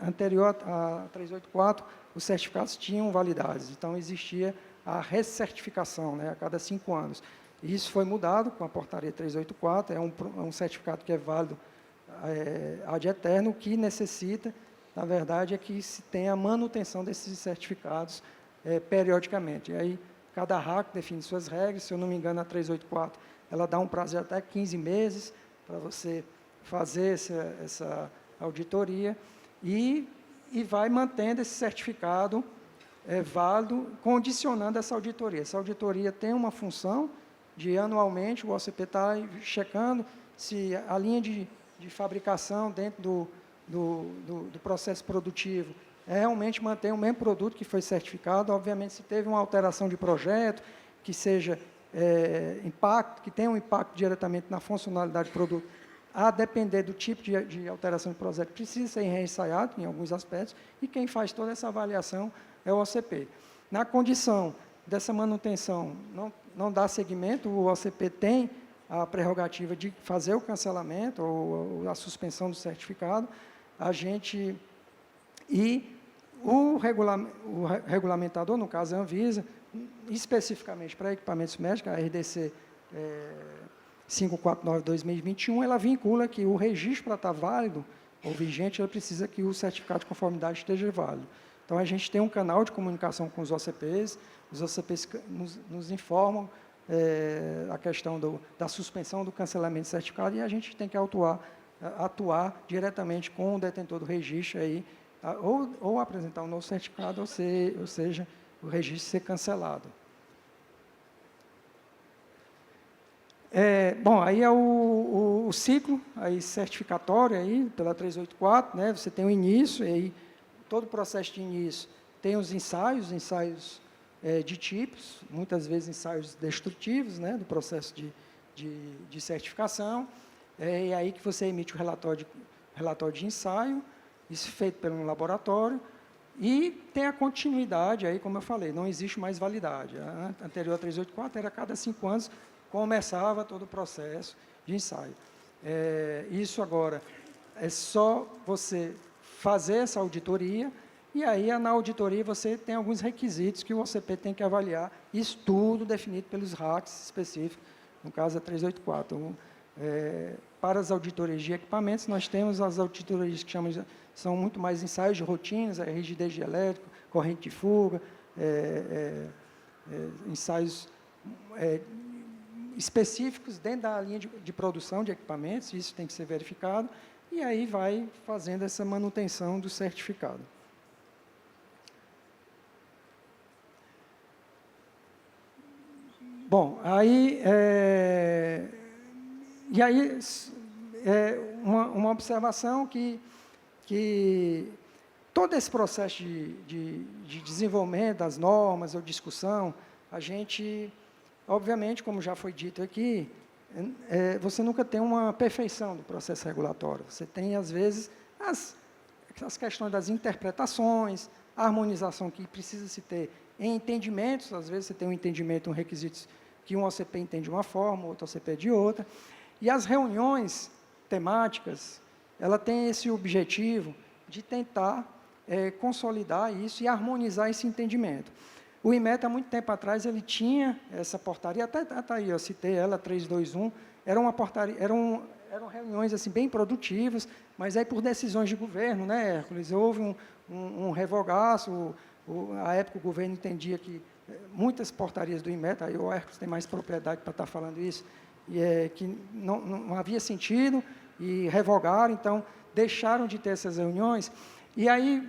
Speaker 2: anterior a 384, os certificados tinham validades, então existia a recertificação, né, a cada 5 anos. E isso foi mudado com a portaria 384, é um certificado que é válido ad eterno, que necessita, na verdade, é que se tenha a manutenção desses certificados periodicamente. E aí, cada RAC define suas regras, se eu não me engano, a 384, ela dá um prazo de até 15 meses para você fazer essa auditoria e vai mantendo esse certificado válido, condicionando essa auditoria. Essa auditoria tem uma função de, anualmente, o OCP está checando se a linha de fabricação dentro do processo produtivo realmente mantém o mesmo produto que foi certificado. Obviamente, se teve uma alteração de projeto, que seja que tenha um impacto diretamente na funcionalidade do produto, a depender do tipo de alteração de projeto, precisa ser reensaiado em alguns aspectos, e quem faz toda essa avaliação é o OCP. Na condição dessa manutenção não dar seguimento, o OCP tem a prerrogativa de fazer o cancelamento ou a suspensão do certificado. O regulamentador, no caso a Anvisa, especificamente para equipamentos médicos, a RDC 549/2021, ela vincula que o registro, para estar válido ou vigente, ela precisa que o certificado de conformidade esteja válido. Então, a gente tem um canal de comunicação com os OCPs nos informam a questão da suspensão do cancelamento do certificado, e a gente tem que atuar diretamente com o detentor do registro, aí, ou apresentar um novo certificado, ou seja, o registro ser cancelado. Bom, aí é o ciclo aí certificatório aí, pela 384, né? Você tem o início, e aí todo o processo de início tem os ensaios de tipos, muitas vezes ensaios destrutivos, né, do processo de certificação. É aí que você emite o relatório de ensaio, isso feito pelo laboratório, e tem a continuidade, aí, como eu falei, não existe mais validade. A anterior a 384 era a cada 5 anos, começava todo o processo de ensaio. Isso agora é só você fazer essa auditoria, e aí na auditoria você tem alguns requisitos que o OCP tem que avaliar, isso tudo definido pelos RACs específicos, no caso a 384. Então, para as auditorias de equipamentos, nós temos as auditorias que são muito mais ensaios de rotinas, rigidez de elétrico, corrente de fuga, ensaios específicos dentro da linha de produção de equipamentos, isso tem que ser verificado, e aí vai fazendo essa manutenção do certificado. Bom, aí, uma observação que todo esse processo de desenvolvimento das normas ou discussão, a gente, obviamente, como já foi dito aqui, você nunca tem uma perfeição do processo regulatório. Você tem, às vezes, as questões das interpretações, a harmonização que precisa se ter em entendimentos. Às vezes você tem um entendimento, um requisito que um OCP entende de uma forma, outro OCP de outra. E as reuniões temáticas, ela tem esse objetivo de tentar consolidar isso e harmonizar esse entendimento. O INMET, há muito tempo atrás, ele tinha essa portaria, até aí, eu citei ela, 321, era uma portaria, eram reuniões assim, bem produtivas, mas aí por decisões de governo, né, Hércules, houve um revogaço, à época o governo entendia que muitas portarias do INMET, aí o Hércules tem mais propriedade para estar falando isso, que não havia sentido, e revogaram, então deixaram de ter essas reuniões, e aí,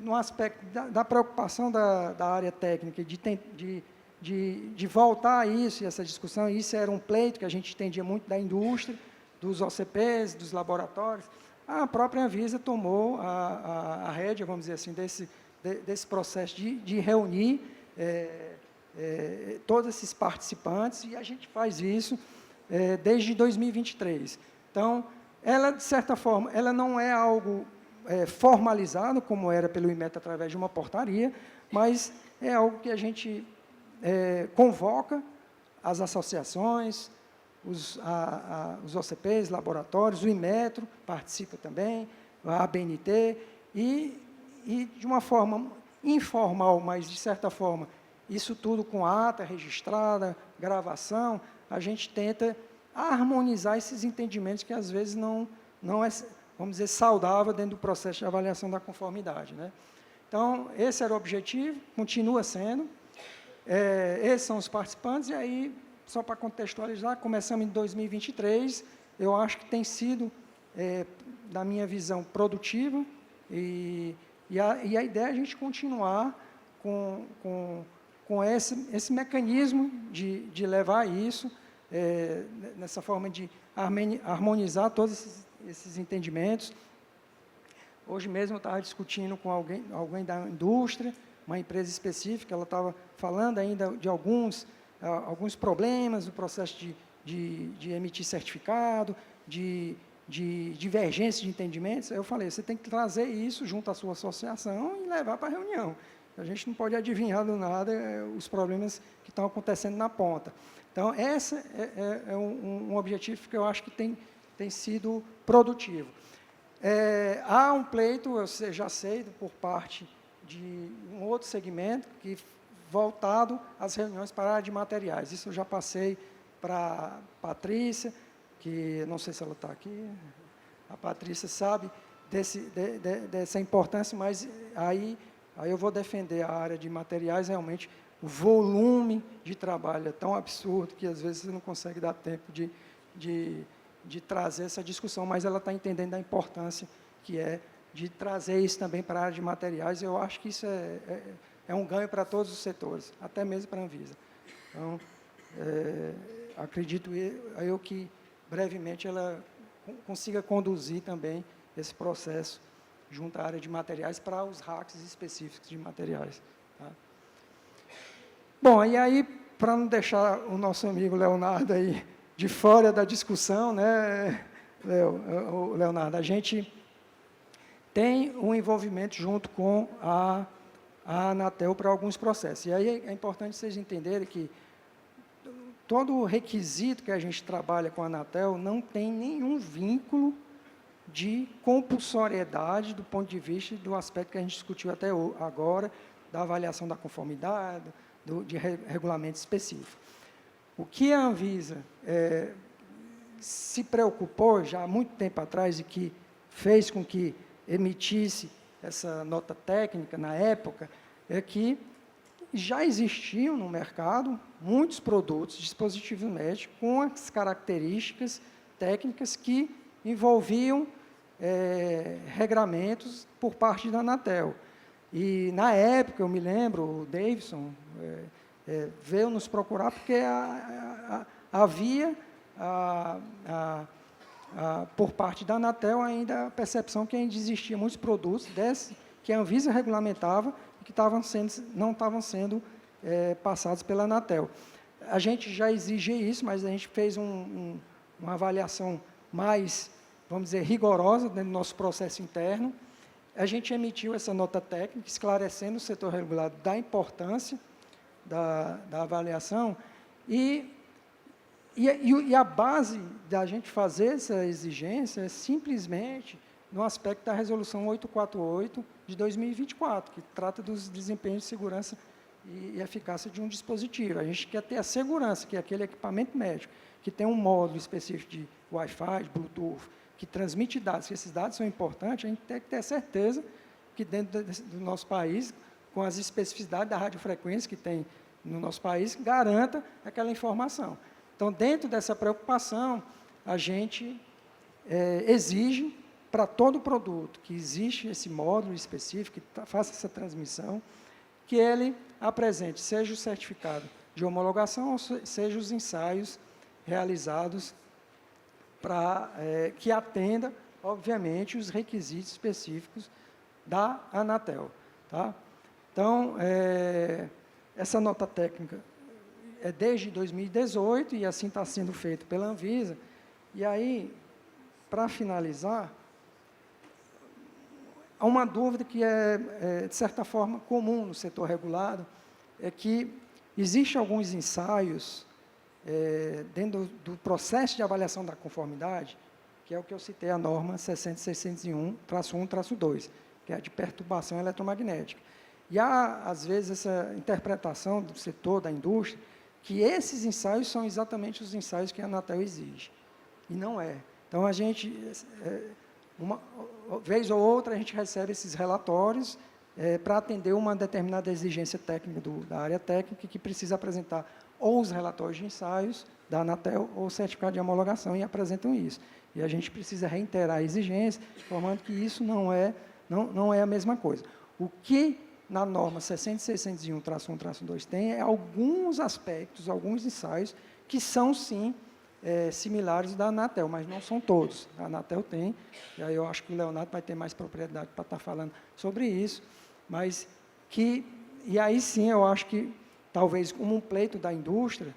Speaker 2: no aspecto da preocupação da área técnica, de voltar a isso, e essa discussão, isso era um pleito que a gente entendia muito da indústria, dos OCPs, dos laboratórios, a própria Anvisa tomou a rédea, vamos dizer assim, desse processo de reunir todos esses participantes, e a gente faz isso desde 2023. Então, ela, de certa forma, ela não é algo formalizado, como era pelo IMET através de uma portaria, mas é algo que a gente convoca as associações, os OCPs, laboratórios, o Inmetro participa também, a ABNT, e de uma forma informal, mas de certa forma, isso tudo com ata registrada, gravação, a gente tenta harmonizar esses entendimentos que às vezes não é, vamos dizer, saudável dentro do processo de avaliação da conformidade, né? Então, esse era o objetivo, continua sendo. Esses são os participantes, e aí, só para contextualizar, começamos em 2023, eu acho que tem sido, na minha visão, produtiva, e a ideia é a gente continuar com esse mecanismo de levar isso, nessa forma de harmonizar todos esses entendimentos. Hoje mesmo eu estava discutindo com alguém da indústria, uma empresa específica, ela estava falando ainda de alguns problemas do processo de emitir certificado, de divergência de entendimentos. Aí eu falei, você tem que trazer isso junto à sua associação e levar para a reunião. A gente não pode adivinhar do nada os problemas que estão acontecendo na ponta. Então, esse é um objetivo que eu acho que tem sido produtivo. Há um pleito, eu já sei, por parte de um outro segmento, que voltado às reuniões para a área de materiais. Isso eu já passei para a Patrícia, que não sei se ela está aqui, a Patrícia sabe dessa importância, mas aí eu vou defender a área de materiais. Realmente, o volume de trabalho é tão absurdo que, às vezes, você não consegue dar tempo de trazer essa discussão, mas ela está entendendo a importância que é de trazer isso também para a área de materiais. Eu acho que isso é um ganho para todos os setores, até mesmo para a Anvisa. Então, acredito eu que, brevemente, ela consiga conduzir também esse processo junto à área de materiais para os hacks específicos de materiais. Tá? Bom, e aí, para não deixar o nosso amigo Leonardo aí de fora da discussão, né, Leonardo, a gente tem um envolvimento junto com a Anatel para alguns processos. E aí é importante vocês entenderem que todo o requisito que a gente trabalha com a Anatel não tem nenhum vínculo de compulsoriedade do ponto de vista do aspecto que a gente discutiu até agora, da avaliação da conformidade, de regulamento específico. O que a Anvisa se preocupou já há muito tempo atrás e que fez com que emitisse essa nota técnica na época, é que já existiam no mercado muitos produtos, dispositivos médicos, com as características técnicas que envolviam regramentos por parte da Anatel. E, na época, eu me lembro, o Davidson veio nos procurar porque havia, por parte da Anatel, ainda a percepção que ainda existia muitos produtos que a Anvisa regulamentava e que não estavam sendo passados pela Anatel. A gente já exigia isso, mas a gente fez uma avaliação mais, vamos dizer, rigorosa dentro do nosso processo interno. A gente emitiu essa nota técnica, esclarecendo o setor regulado da importância da avaliação, e a base da gente fazer essa exigência é simplesmente no aspecto da Resolução 848 de 2024, que trata dos desempenhos de segurança e eficácia de um dispositivo. A gente quer ter a segurança, que é aquele equipamento médico, que tem um módulo específico de Wi-Fi, de Bluetooth, que transmite dados, que esses dados são importantes, a gente tem que ter certeza que dentro do nosso país, com as especificidades da radiofrequência que tem no nosso país, garanta aquela informação. Então, dentro dessa preocupação, a gente exige para todo produto que existe esse módulo específico, que faça essa transmissão, que ele apresente, seja o certificado de homologação, ou seja os ensaios realizados que atenda obviamente, os requisitos específicos da Anatel. Tá? Então, essa nota técnica é desde 2018 e assim está sendo feito pela Anvisa. E aí, para finalizar, há uma dúvida que de certa forma, comum no setor regulado, é que existem alguns ensaios dentro do processo de avaliação da conformidade, que é o que eu citei, a norma 60601-1-2, que é a de perturbação eletromagnética. E há, às vezes, essa interpretação do setor, da indústria, que esses ensaios são exatamente os ensaios que a Anatel exige. E não é. Então, a gente, uma vez ou outra, a gente recebe esses relatórios para atender uma determinada exigência técnica da área técnica, que precisa apresentar ou os relatórios de ensaios da Anatel ou o certificado de homologação, e apresentam isso. E a gente precisa reiterar a exigência, informando que isso não é a mesma coisa. O que na norma 60601-1-2 tem alguns aspectos, alguns ensaios, que são, sim, similares da Anatel, mas não são todos. A Anatel tem, e aí eu acho que o Leonardo vai ter mais propriedade para estar falando sobre isso, mas e aí sim eu acho que, talvez, como um pleito da indústria,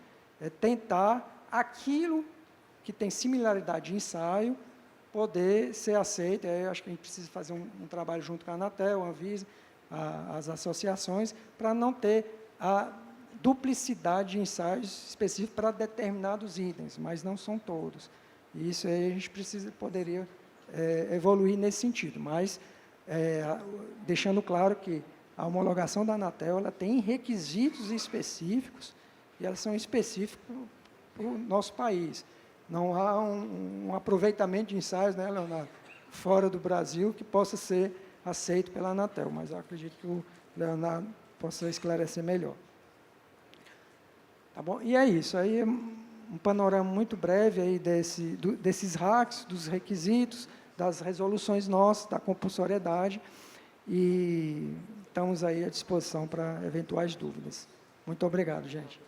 Speaker 2: tentar aquilo que tem similaridade de ensaio, poder ser aceito. Aí eu acho que a gente precisa fazer um trabalho junto com a Anatel, a Anvisa, as associações, para não ter a duplicidade de ensaios específicos para determinados itens, mas não são todos. E isso aí a gente poderia evoluir nesse sentido, mas deixando claro que a homologação da Anatel ela tem requisitos específicos, e elas são específicos para o nosso país. Não há um aproveitamento de ensaios, né, Leonardo, fora do Brasil, que possa ser aceito pela Anatel, mas eu acredito que o Leonardo possa esclarecer melhor. Tá bom? E é isso, aí é um panorama muito breve aí desses hacks, dos requisitos, das resoluções nossas, da compulsoriedade, e estamos aí à disposição para eventuais dúvidas. Muito obrigado, gente.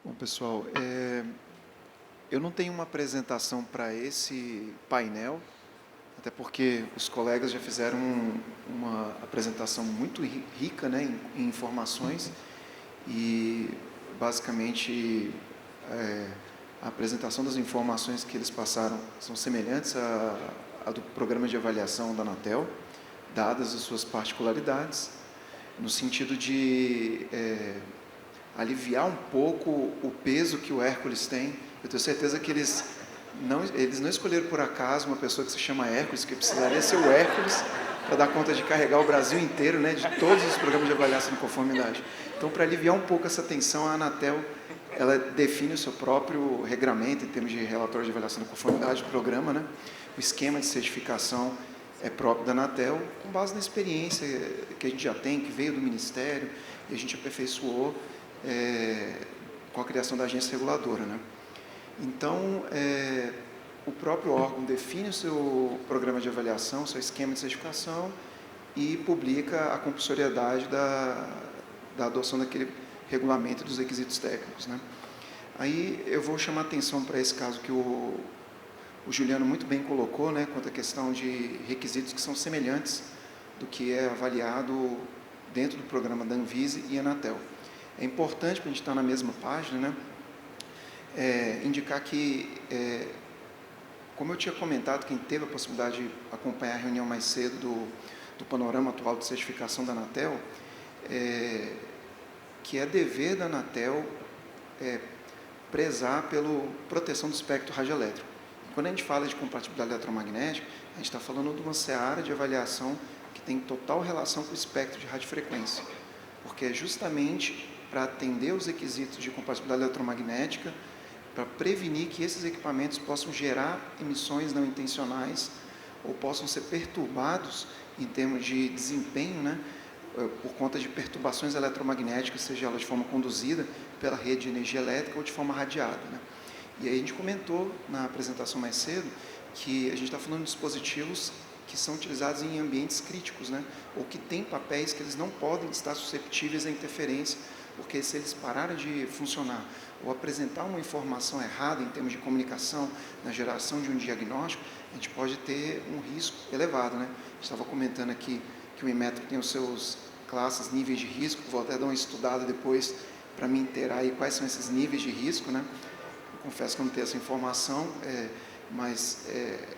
Speaker 3: Bom, pessoal, eu não tenho uma apresentação para esse painel, até porque os colegas já fizeram uma apresentação muito rica, né, em informações, e basicamente a apresentação das informações que eles passaram são semelhantes à do programa de avaliação da Anatel, dadas as suas particularidades, no sentido de aliviar um pouco o peso que o Hércules tem. Eu tenho certeza que eles não escolheram por acaso uma pessoa que se chama Hércules, que precisaria ser o Hércules para dar conta de carregar o Brasil inteiro, né, de todos os programas de avaliação de conformidade. Então, para aliviar um pouco essa tensão, a Anatel ela define o seu próprio regramento em termos de relatório de avaliação de conformidade do programa, né? O esquema de certificação é próprio da Anatel, com base na experiência que a gente já tem, que veio do Ministério, e a gente aperfeiçoou com a criação da agência reguladora, né? Então, o próprio órgão define o seu programa de avaliação, o seu esquema de certificação, e publica a compulsoriedade da adoção daquele regulamento dos requisitos técnicos, né? Aí eu vou chamar a atenção para esse caso que o Juliano muito bem colocou, né, quanto à questão de requisitos que são semelhantes do que é avaliado dentro do programa da Anvisa e Anatel. É importante, para a gente estar na mesma página, né, indicar que, como eu tinha comentado, quem teve a possibilidade de acompanhar a reunião mais cedo do panorama atual de certificação da Anatel, que é dever da Anatel prezar pela proteção do espectro radioelétrico. Quando a gente fala de compatibilidade eletromagnética, a gente está falando de uma seara de avaliação que tem total relação com o espectro de radiofrequência, porque é justamente para atender os requisitos de compatibilidade eletromagnética, para prevenir que esses equipamentos possam gerar emissões não intencionais ou possam ser perturbados em termos de desempenho, né, por conta de perturbações eletromagnéticas, seja ela de forma conduzida pela rede de energia elétrica ou de forma radiada, né. E aí a gente comentou na apresentação mais cedo que a gente está falando de dispositivos que são utilizados em ambientes críticos, né? Ou que têm papéis que eles não podem estar susceptíveis à interferência, porque se eles pararem de funcionar ou apresentar uma informação errada em termos de comunicação, na geração de um diagnóstico, a gente pode ter um risco elevado, né? A gente estava comentando aqui que o Inmetro tem os seus classes, níveis de risco, vou até dar uma estudada depois para me inteirar aí quais são esses níveis de risco, né? Eu confesso que eu não tenho essa informação, mas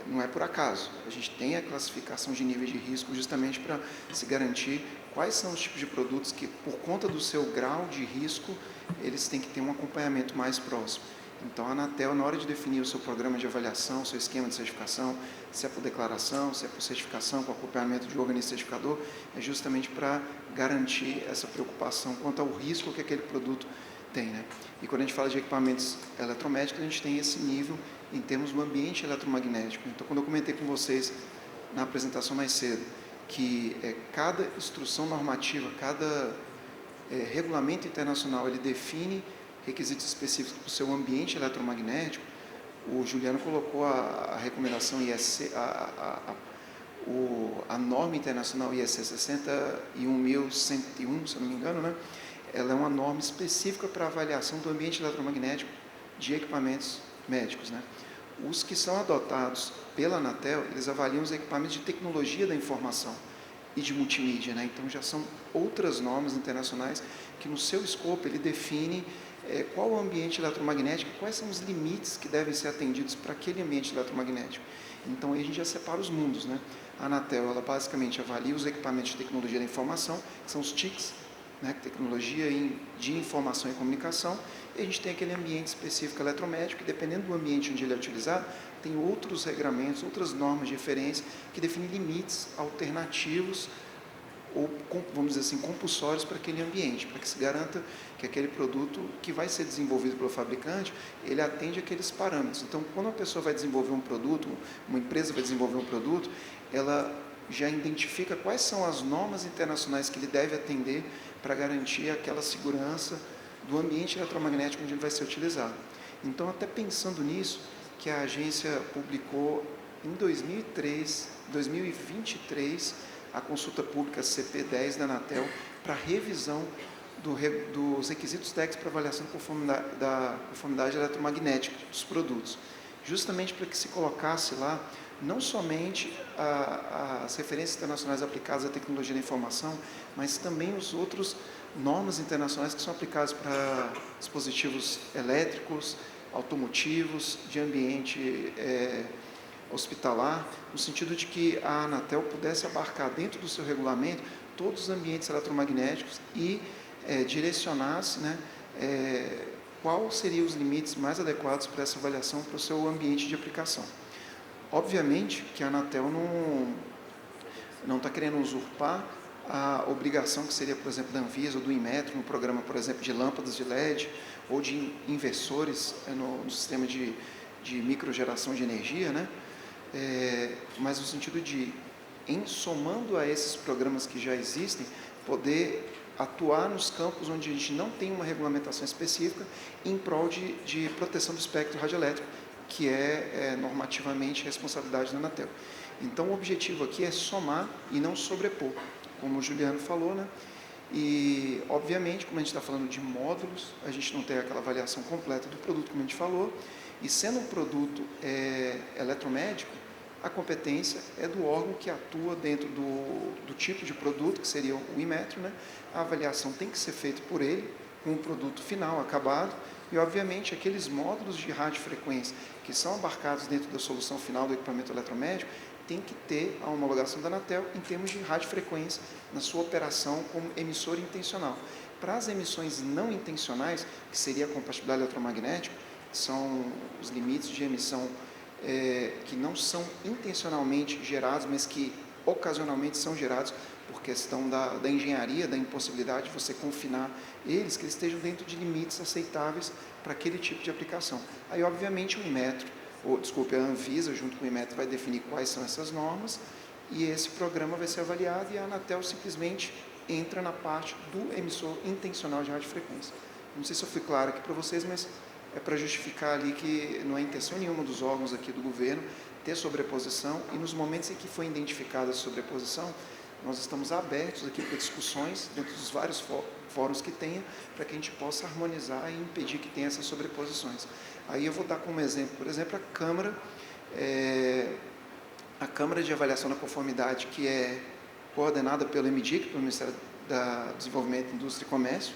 Speaker 3: não é por acaso. A gente tem a classificação de níveis de risco justamente para se garantir quais são os tipos de produtos que, por conta do seu grau de risco, eles têm que ter um acompanhamento mais próximo. Então, a Anatel, na hora de definir o seu programa de avaliação, o seu esquema de certificação, se é por declaração, se é por certificação, com acompanhamento de organismo certificador, é justamente para garantir essa preocupação quanto ao risco que aquele produto tem, né? E quando a gente fala de equipamentos eletromédicos, a gente tem esse nível em termos do ambiente eletromagnético. Então, quando eu comentei com vocês na apresentação mais cedo, que cada instrução normativa, cada regulamento internacional, ele define requisitos específicos para o seu ambiente eletromagnético, o Juliano colocou a recomendação IEC, a norma internacional IEC 61101, se eu não me engano, né? Ela é uma norma específica para avaliação do ambiente eletromagnético de equipamentos médicos, né? Os que são adotados pela Anatel, eles avaliam os equipamentos de tecnologia da informação e de multimídia, né? Então já são outras normas internacionais que no seu escopo ele define qual o ambiente eletromagnético, quais são os limites que devem ser atendidos para aquele ambiente eletromagnético. Então aí a gente já separa os mundos, né? A Anatel, ela basicamente avalia os equipamentos de tecnologia da informação, que são os TICs, né? Tecnologia de informação e comunicação, e a gente tem aquele ambiente específico eletromédico, que dependendo do ambiente onde ele é utilizado, tem outros regramentos, outras normas de referência, que definem limites alternativos, ou, vamos dizer assim, compulsórios para aquele ambiente, para que se garanta que aquele produto que vai ser desenvolvido pelo fabricante, ele atende aqueles parâmetros. Então, quando uma pessoa vai desenvolver um produto, uma empresa vai desenvolver um produto, ela já identifica quais são as normas internacionais que ele deve atender para garantir aquela segurança do ambiente eletromagnético onde ele vai ser utilizado. Então, até pensando nisso, que a agência publicou em 2023, a consulta pública CP10 da Anatel para revisão dos requisitos técnicos para avaliação da conformidade eletromagnética dos produtos, justamente para que se colocasse lá não somente as referências internacionais aplicadas à tecnologia da informação, mas também os outros normas internacionais que são aplicadas para dispositivos elétricos, automotivos, de ambiente hospitalar, no sentido de que a Anatel pudesse abarcar dentro do seu regulamento todos os ambientes eletromagnéticos e direcionasse, né, quais seriam os limites mais adequados para essa avaliação para o seu ambiente de aplicação. Obviamente que a Anatel não está querendo usurpar a obrigação que seria, por exemplo, da Anvisa ou do Inmetro, no programa, por exemplo, de lâmpadas de LED ou de inversores no sistema de microgeração de energia, né? Mas no sentido de, somando a esses programas que já existem, poder atuar nos campos onde a gente não tem uma regulamentação específica em prol de proteção do espectro radioelétrico, que é normativamente responsabilidade da Anatel. Então, o objetivo aqui é somar e não sobrepor, como o Juliano falou, né? E, obviamente, como a gente está falando de módulos, a gente não tem aquela avaliação completa do produto, como a gente falou, e sendo um produto eletromédico, a competência é do órgão que atua dentro do tipo de produto, que seria o Inmetro, né? A avaliação tem que ser feita por ele, com o produto final acabado, e, obviamente, aqueles módulos de radiofrequência que são abarcados dentro da solução final do equipamento eletromédico, tem que ter a homologação da Anatel em termos de radiofrequência na sua operação como emissor intencional. Para as emissões não intencionais, que seria a compatibilidade eletromagnética, são os limites de emissão que não são intencionalmente gerados, mas que ocasionalmente são gerados por questão da engenharia, da impossibilidade de você confinar eles, que eles estejam dentro de limites aceitáveis para aquele tipo de aplicação. Aí, obviamente, a Anvisa, junto com o Inmetro, vai definir quais são essas normas, e esse programa vai ser avaliado, e a Anatel simplesmente entra na parte do emissor intencional de radiofrequência. Não sei se eu fui claro aqui para vocês, mas é para justificar ali que não é intenção nenhuma dos órgãos aqui do governo ter sobreposição, e nos momentos em que foi identificada a sobreposição, nós estamos abertos aqui para discussões dentro dos vários fóruns que tenha, para que a gente possa harmonizar e impedir que tenha essas sobreposições. Aí eu vou dar como exemplo, por exemplo, a Câmara de Avaliação da Conformidade, que é coordenada pelo MDIC, pelo Ministério do Desenvolvimento, Indústria e Comércio,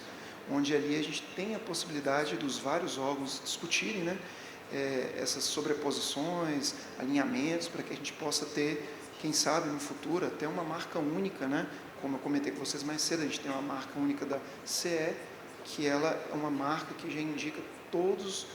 Speaker 3: onde ali a gente tem a possibilidade dos vários órgãos discutirem, né, essas sobreposições, alinhamentos, para que a gente possa ter, quem sabe no futuro, até uma marca única, né? Como eu comentei com vocês mais cedo, a gente tem uma marca única da CE, que ela é uma marca que já indica todos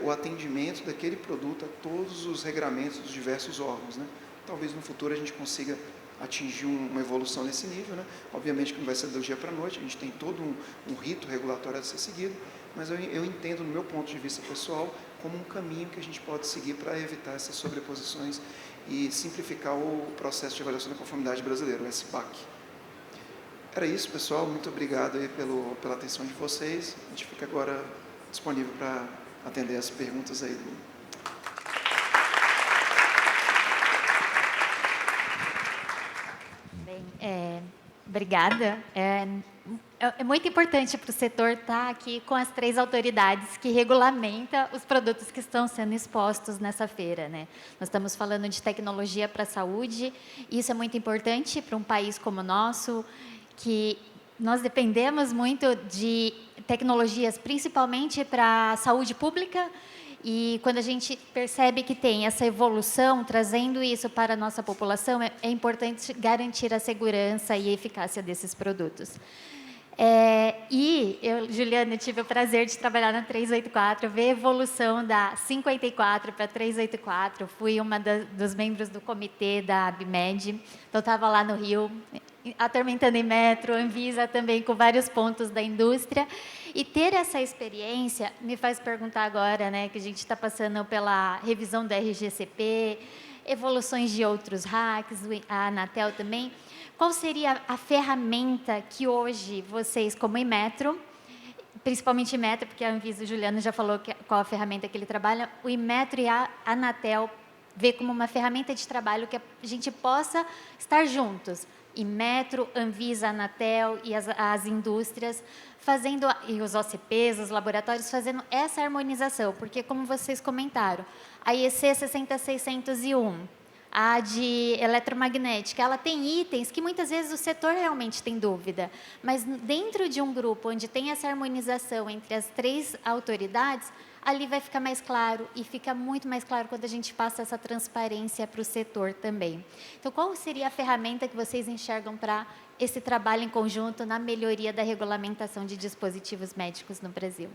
Speaker 3: o atendimento daquele produto a todos os regramentos dos diversos órgãos, né? Talvez no futuro a gente consiga atingir uma evolução nesse nível, né? Obviamente que não vai ser do dia para a noite, a gente tem todo um rito regulatório a ser seguido, mas eu entendo, no meu ponto de vista pessoal, como um caminho que a gente pode seguir para evitar essas sobreposições e simplificar o processo de avaliação da conformidade brasileiro, o SBAC. Era isso, pessoal. Muito obrigado aí pela atenção de vocês. A gente fica agora disponível para atender as perguntas aí.
Speaker 4: Bem, obrigada. É muito importante para o setor estar aqui com as 3 autoridades que regulamentam os produtos que estão sendo expostos nessa feira, né? Nós estamos falando de tecnologia para a saúde, e isso é muito importante para um país como o nosso, que nós dependemos muito de tecnologias, principalmente para a saúde pública, e quando a gente percebe que tem essa evolução, trazendo isso para a nossa população, é importante garantir a segurança e a eficácia desses produtos. E eu, Juliana, tive o prazer de trabalhar na 384, ver a evolução da 54 para 384. Fui uma dos membros do comitê da ABMED, então estava lá no Rio, atormentando em metro, Anvisa também, com vários pontos da indústria. E ter essa experiência me faz perguntar agora, né, que a gente está passando pela revisão do RGCP, evoluções de outros hacks, a Anatel também. Qual seria a ferramenta que hoje vocês, como Inmetro, principalmente Inmetro, porque a Anvisa, o Juliano já falou qual a ferramenta que ele trabalha, o Inmetro e a Anatel vê como uma ferramenta de trabalho que a gente possa estar juntos, Inmetro, Anvisa, Anatel e as indústrias, fazendo, e os OCPs, os laboratórios, fazendo essa harmonização, porque, como vocês comentaram, a IEC 60601, a de eletromagnética, ela tem itens que muitas vezes o setor realmente tem dúvida, mas dentro de um grupo onde tem essa harmonização entre as 3 autoridades, ali vai ficar mais claro, e fica muito mais claro quando a gente passa essa transparência para o setor também. Então, qual seria a ferramenta que vocês enxergam para esse trabalho em conjunto na melhoria da regulamentação de dispositivos médicos no Brasil?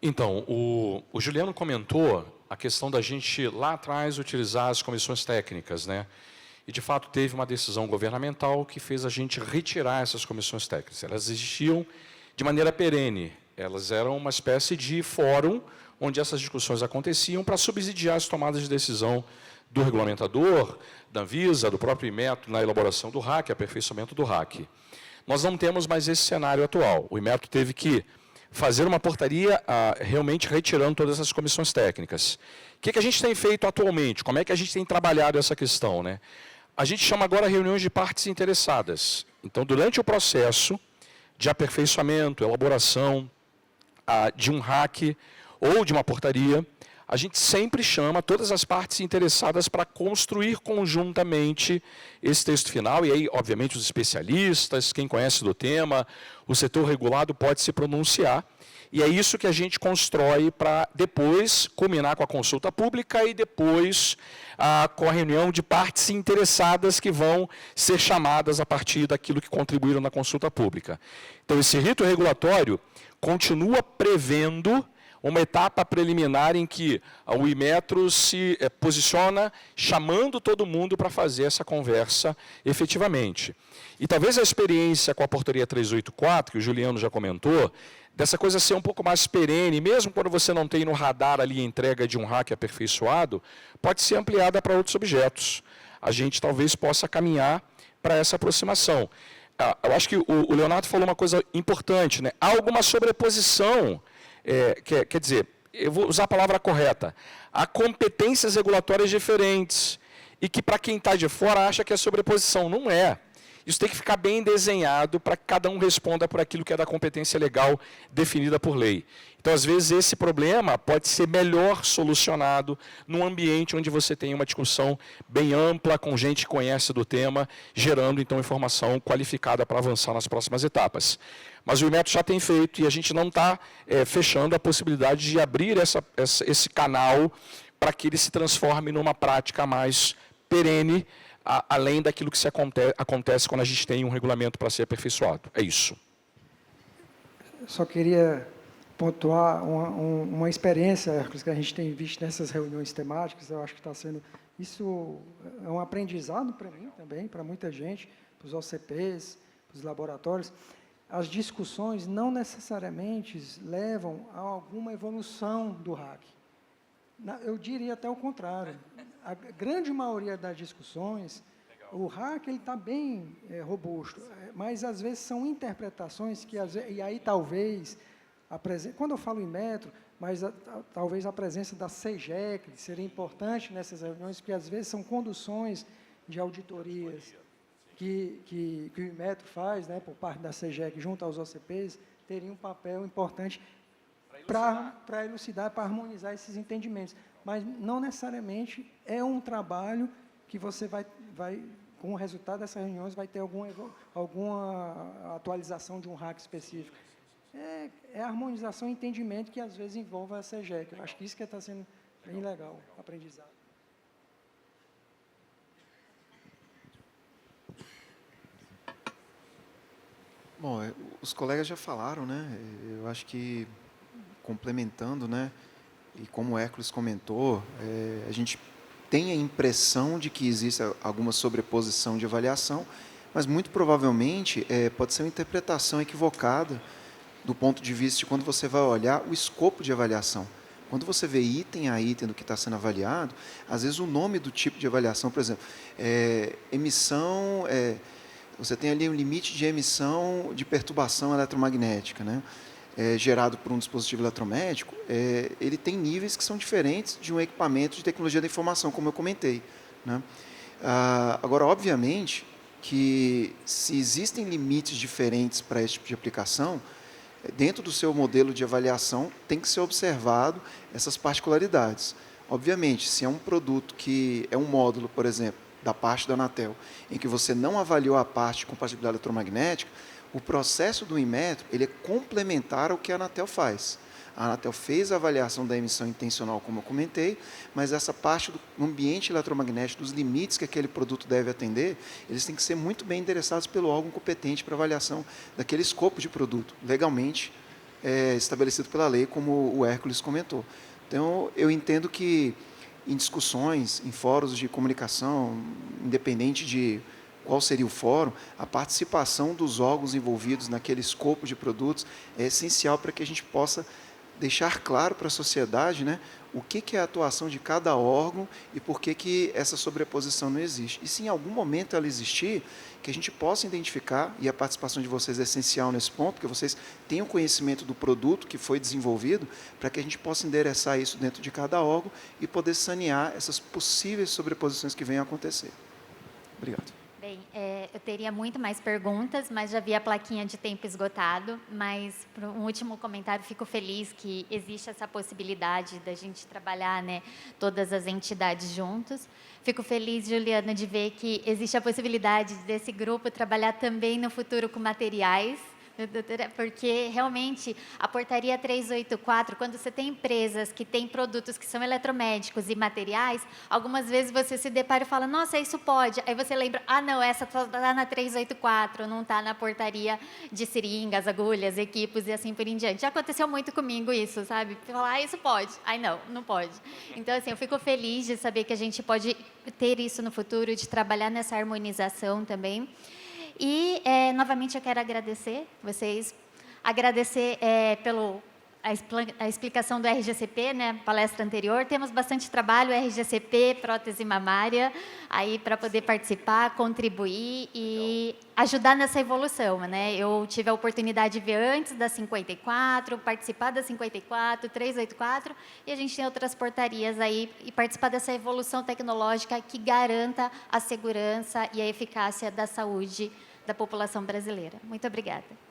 Speaker 1: Então, o Juliano comentou a questão da gente, lá atrás, utilizar as comissões técnicas, né? E, de fato, teve uma decisão governamental que fez a gente retirar essas comissões técnicas. Elas existiam de maneira perene. Elas eram uma espécie de fórum onde essas discussões aconteciam para subsidiar as tomadas de decisão do regulamentador, da Anvisa, do próprio Inmetro, na elaboração do RAC, aperfeiçoamento do RAC. Nós não temos mais esse cenário atual. O Inmetro teve que fazer uma portaria realmente retirando todas essas comissões técnicas. O que a gente tem feito atualmente? Como é que a gente tem trabalhado essa questão, né? A gente chama agora reuniões de partes interessadas. Então, durante o processo de aperfeiçoamento, elaboração de um RAC ou de uma portaria, a gente sempre chama todas as partes interessadas para construir conjuntamente esse texto final, e aí, obviamente, os especialistas, quem conhece do tema, o setor regulado pode se pronunciar, e é isso que a gente constrói para depois culminar com a consulta pública e depois com a reunião de partes interessadas que vão ser chamadas a partir daquilo que contribuíram na consulta pública. Então, esse rito regulatório continua prevendo uma etapa preliminar em que o Inmetro se posiciona chamando todo mundo para fazer essa conversa efetivamente. E talvez a experiência com a portaria 384, que o Juliano já comentou, dessa coisa ser um pouco mais perene, mesmo quando você não tem no radar ali a entrega de um RAC aperfeiçoado, pode ser ampliada para outros objetos. A gente talvez possa caminhar para essa aproximação. Eu acho que o Leonardo falou uma coisa importante, né? Há alguma sobreposição. Quer dizer, eu vou usar a palavra correta, há competências regulatórias diferentes, e que para quem está de fora acha que é sobreposição. Não é. Isso tem que ficar bem desenhado para que cada um responda por aquilo que é da competência legal definida por lei. Então, às vezes, esse problema pode ser melhor solucionado num ambiente onde você tem uma discussão bem ampla, com gente que conhece do tema, gerando, então, informação qualificada para avançar nas próximas etapas. Mas o IMETRO já tem feito e a gente não está fechando a possibilidade de abrir esse canal para que ele se transforme numa prática mais perene, além daquilo que acontece quando a gente tem um regulamento para ser aperfeiçoado. É isso.
Speaker 2: Eu só queria pontuar uma experiência, Hércules, que a gente tem visto nessas reuniões temáticas. Eu acho que está sendo... Isso é um aprendizado para mim também, para muita gente, para os OCPs, para os laboratórios. As discussões não necessariamente levam a alguma evolução do hack. Eu diria até o contrário. A grande maioria das discussões, o hack está bem robusto, mas às vezes são interpretações que, e aí talvez, quando eu falo em metro, mas talvez a presença da CEGEC seria importante nessas reuniões, porque às vezes são conduções de auditorias que o Inmetro faz, né, por parte da CEGEC, junto aos OCPs, teria um papel importante para elucidar, para harmonizar esses entendimentos. Mas não necessariamente é um trabalho que você vai com o resultado dessas reuniões, vai ter alguma atualização de um hack específico. É a harmonização e entendimento que, às vezes, envolve a CEGEC. Eu acho que isso que está sendo bem legal, o aprendizado.
Speaker 3: Bom, os colegas já falaram, né? Eu acho que, complementando, né? E como o Hércules comentou, a gente tem a impressão de que existe alguma sobreposição de avaliação, mas, muito provavelmente, pode ser uma interpretação equivocada do ponto de vista de quando você vai olhar o escopo de avaliação. Quando você vê item a item do que está sendo avaliado, às vezes o nome do tipo de avaliação, por exemplo, emissão, você tem ali um limite de emissão de perturbação eletromagnética, né? Gerado por um dispositivo eletromédico, ele tem níveis que são diferentes de um equipamento de tecnologia da informação, como eu comentei, né? Agora, obviamente, que se existem limites diferentes para esse tipo de aplicação, dentro do seu modelo de avaliação, tem que ser observado essas particularidades. Obviamente, se é um produto que é um módulo, por exemplo, da parte da Anatel, em que você não avaliou a parte de compatibilidade eletromagnética, o processo do Inmetro ele é complementar ao que a Anatel faz. A Anatel fez a avaliação da emissão intencional, como eu comentei, mas essa parte do ambiente eletromagnético, dos limites que aquele produto deve atender, eles têm que ser muito bem endereçados pelo órgão competente para avaliação daquele escopo de produto, legalmente estabelecido pela lei, como o Hércules comentou. Então, eu entendo que em discussões, em fóruns de comunicação, independente de qual seria o fórum, a participação dos órgãos envolvidos naquele escopo de produtos é essencial para que a gente possa deixar claro para a sociedade, né, o que é a atuação de cada órgão e por que essa sobreposição não existe. E se em algum momento ela existir, que a gente possa identificar, e a participação de vocês é essencial nesse ponto, que vocês tenham conhecimento do produto que foi desenvolvido, para que a gente possa endereçar isso dentro de cada órgão e poder sanear essas possíveis sobreposições que venham a acontecer. Obrigado.
Speaker 4: Bem, eu teria muito mais perguntas, mas já vi a plaquinha de tempo esgotado. Mas, para um último comentário, fico feliz que existe essa possibilidade da gente trabalhar, né, todas as entidades juntos. Fico feliz, Juliana, de ver que existe a possibilidade desse grupo trabalhar também no futuro com materiais, porque realmente a portaria 384, quando você tem empresas que têm produtos que são eletromédicos e materiais, algumas vezes você se depara e fala, nossa, isso pode. Aí você lembra, não, essa está na 384, não está na portaria de seringas, agulhas, equipos e assim por em diante. Já aconteceu muito comigo isso, sabe? Falar, isso pode. Aí não pode. Então, assim, eu fico feliz de saber que a gente pode ter isso no futuro, de trabalhar nessa harmonização também. E, novamente, eu quero agradecer vocês, agradecer pelo a explicação do RGCP, né, palestra anterior. Temos bastante trabalho, RGCP, prótese mamária, aí para poder participar, contribuir e ajudar nessa evolução, né? Eu tive a oportunidade de ver antes da 54, participar da 54, 384, e a gente tem outras portarias aí e participar dessa evolução tecnológica que garanta a segurança e a eficácia da saúde da população brasileira. Muito obrigada.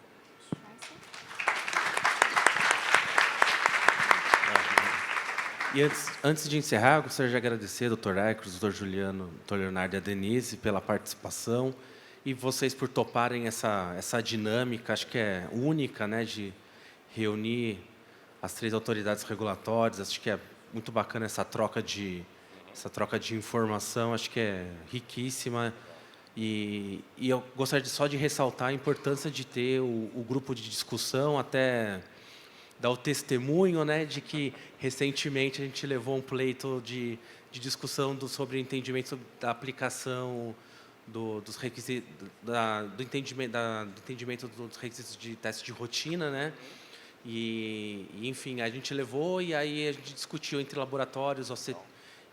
Speaker 5: E antes de encerrar, eu gostaria de agradecer ao Dr. Aicros, Dr. Juliano, Dr. Leonardo e a Denise pela participação e vocês por toparem essa dinâmica, acho que é única, né, de reunir as 3 autoridades regulatórias. Acho que é muito bacana essa troca de informação, acho que é riquíssima. E eu gostaria só de ressaltar a importância de ter o grupo de discussão, até dar o testemunho, né, de que recentemente a gente levou um pleito de discussão sobre o entendimento da aplicação dos requisitos, do entendimento dos requisitos de teste de rotina, né? E enfim, a gente levou e aí a gente discutiu entre laboratórios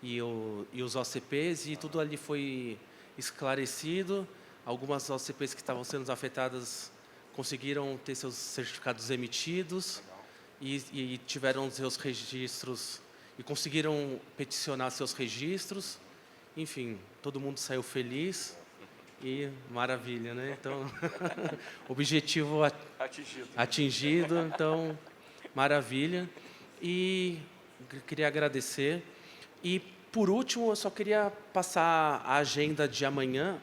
Speaker 5: e os OCPs, e tudo ali foi esclarecido. Algumas OCPs que estavam sendo afetadas conseguiram ter seus certificados emitidos e tiveram seus registros e conseguiram peticionar seus registros. Enfim, todo mundo saiu feliz e maravilha, né? Então, objetivo atingido, então, maravilha. E queria agradecer. E, por último, eu só queria passar a agenda de amanhã.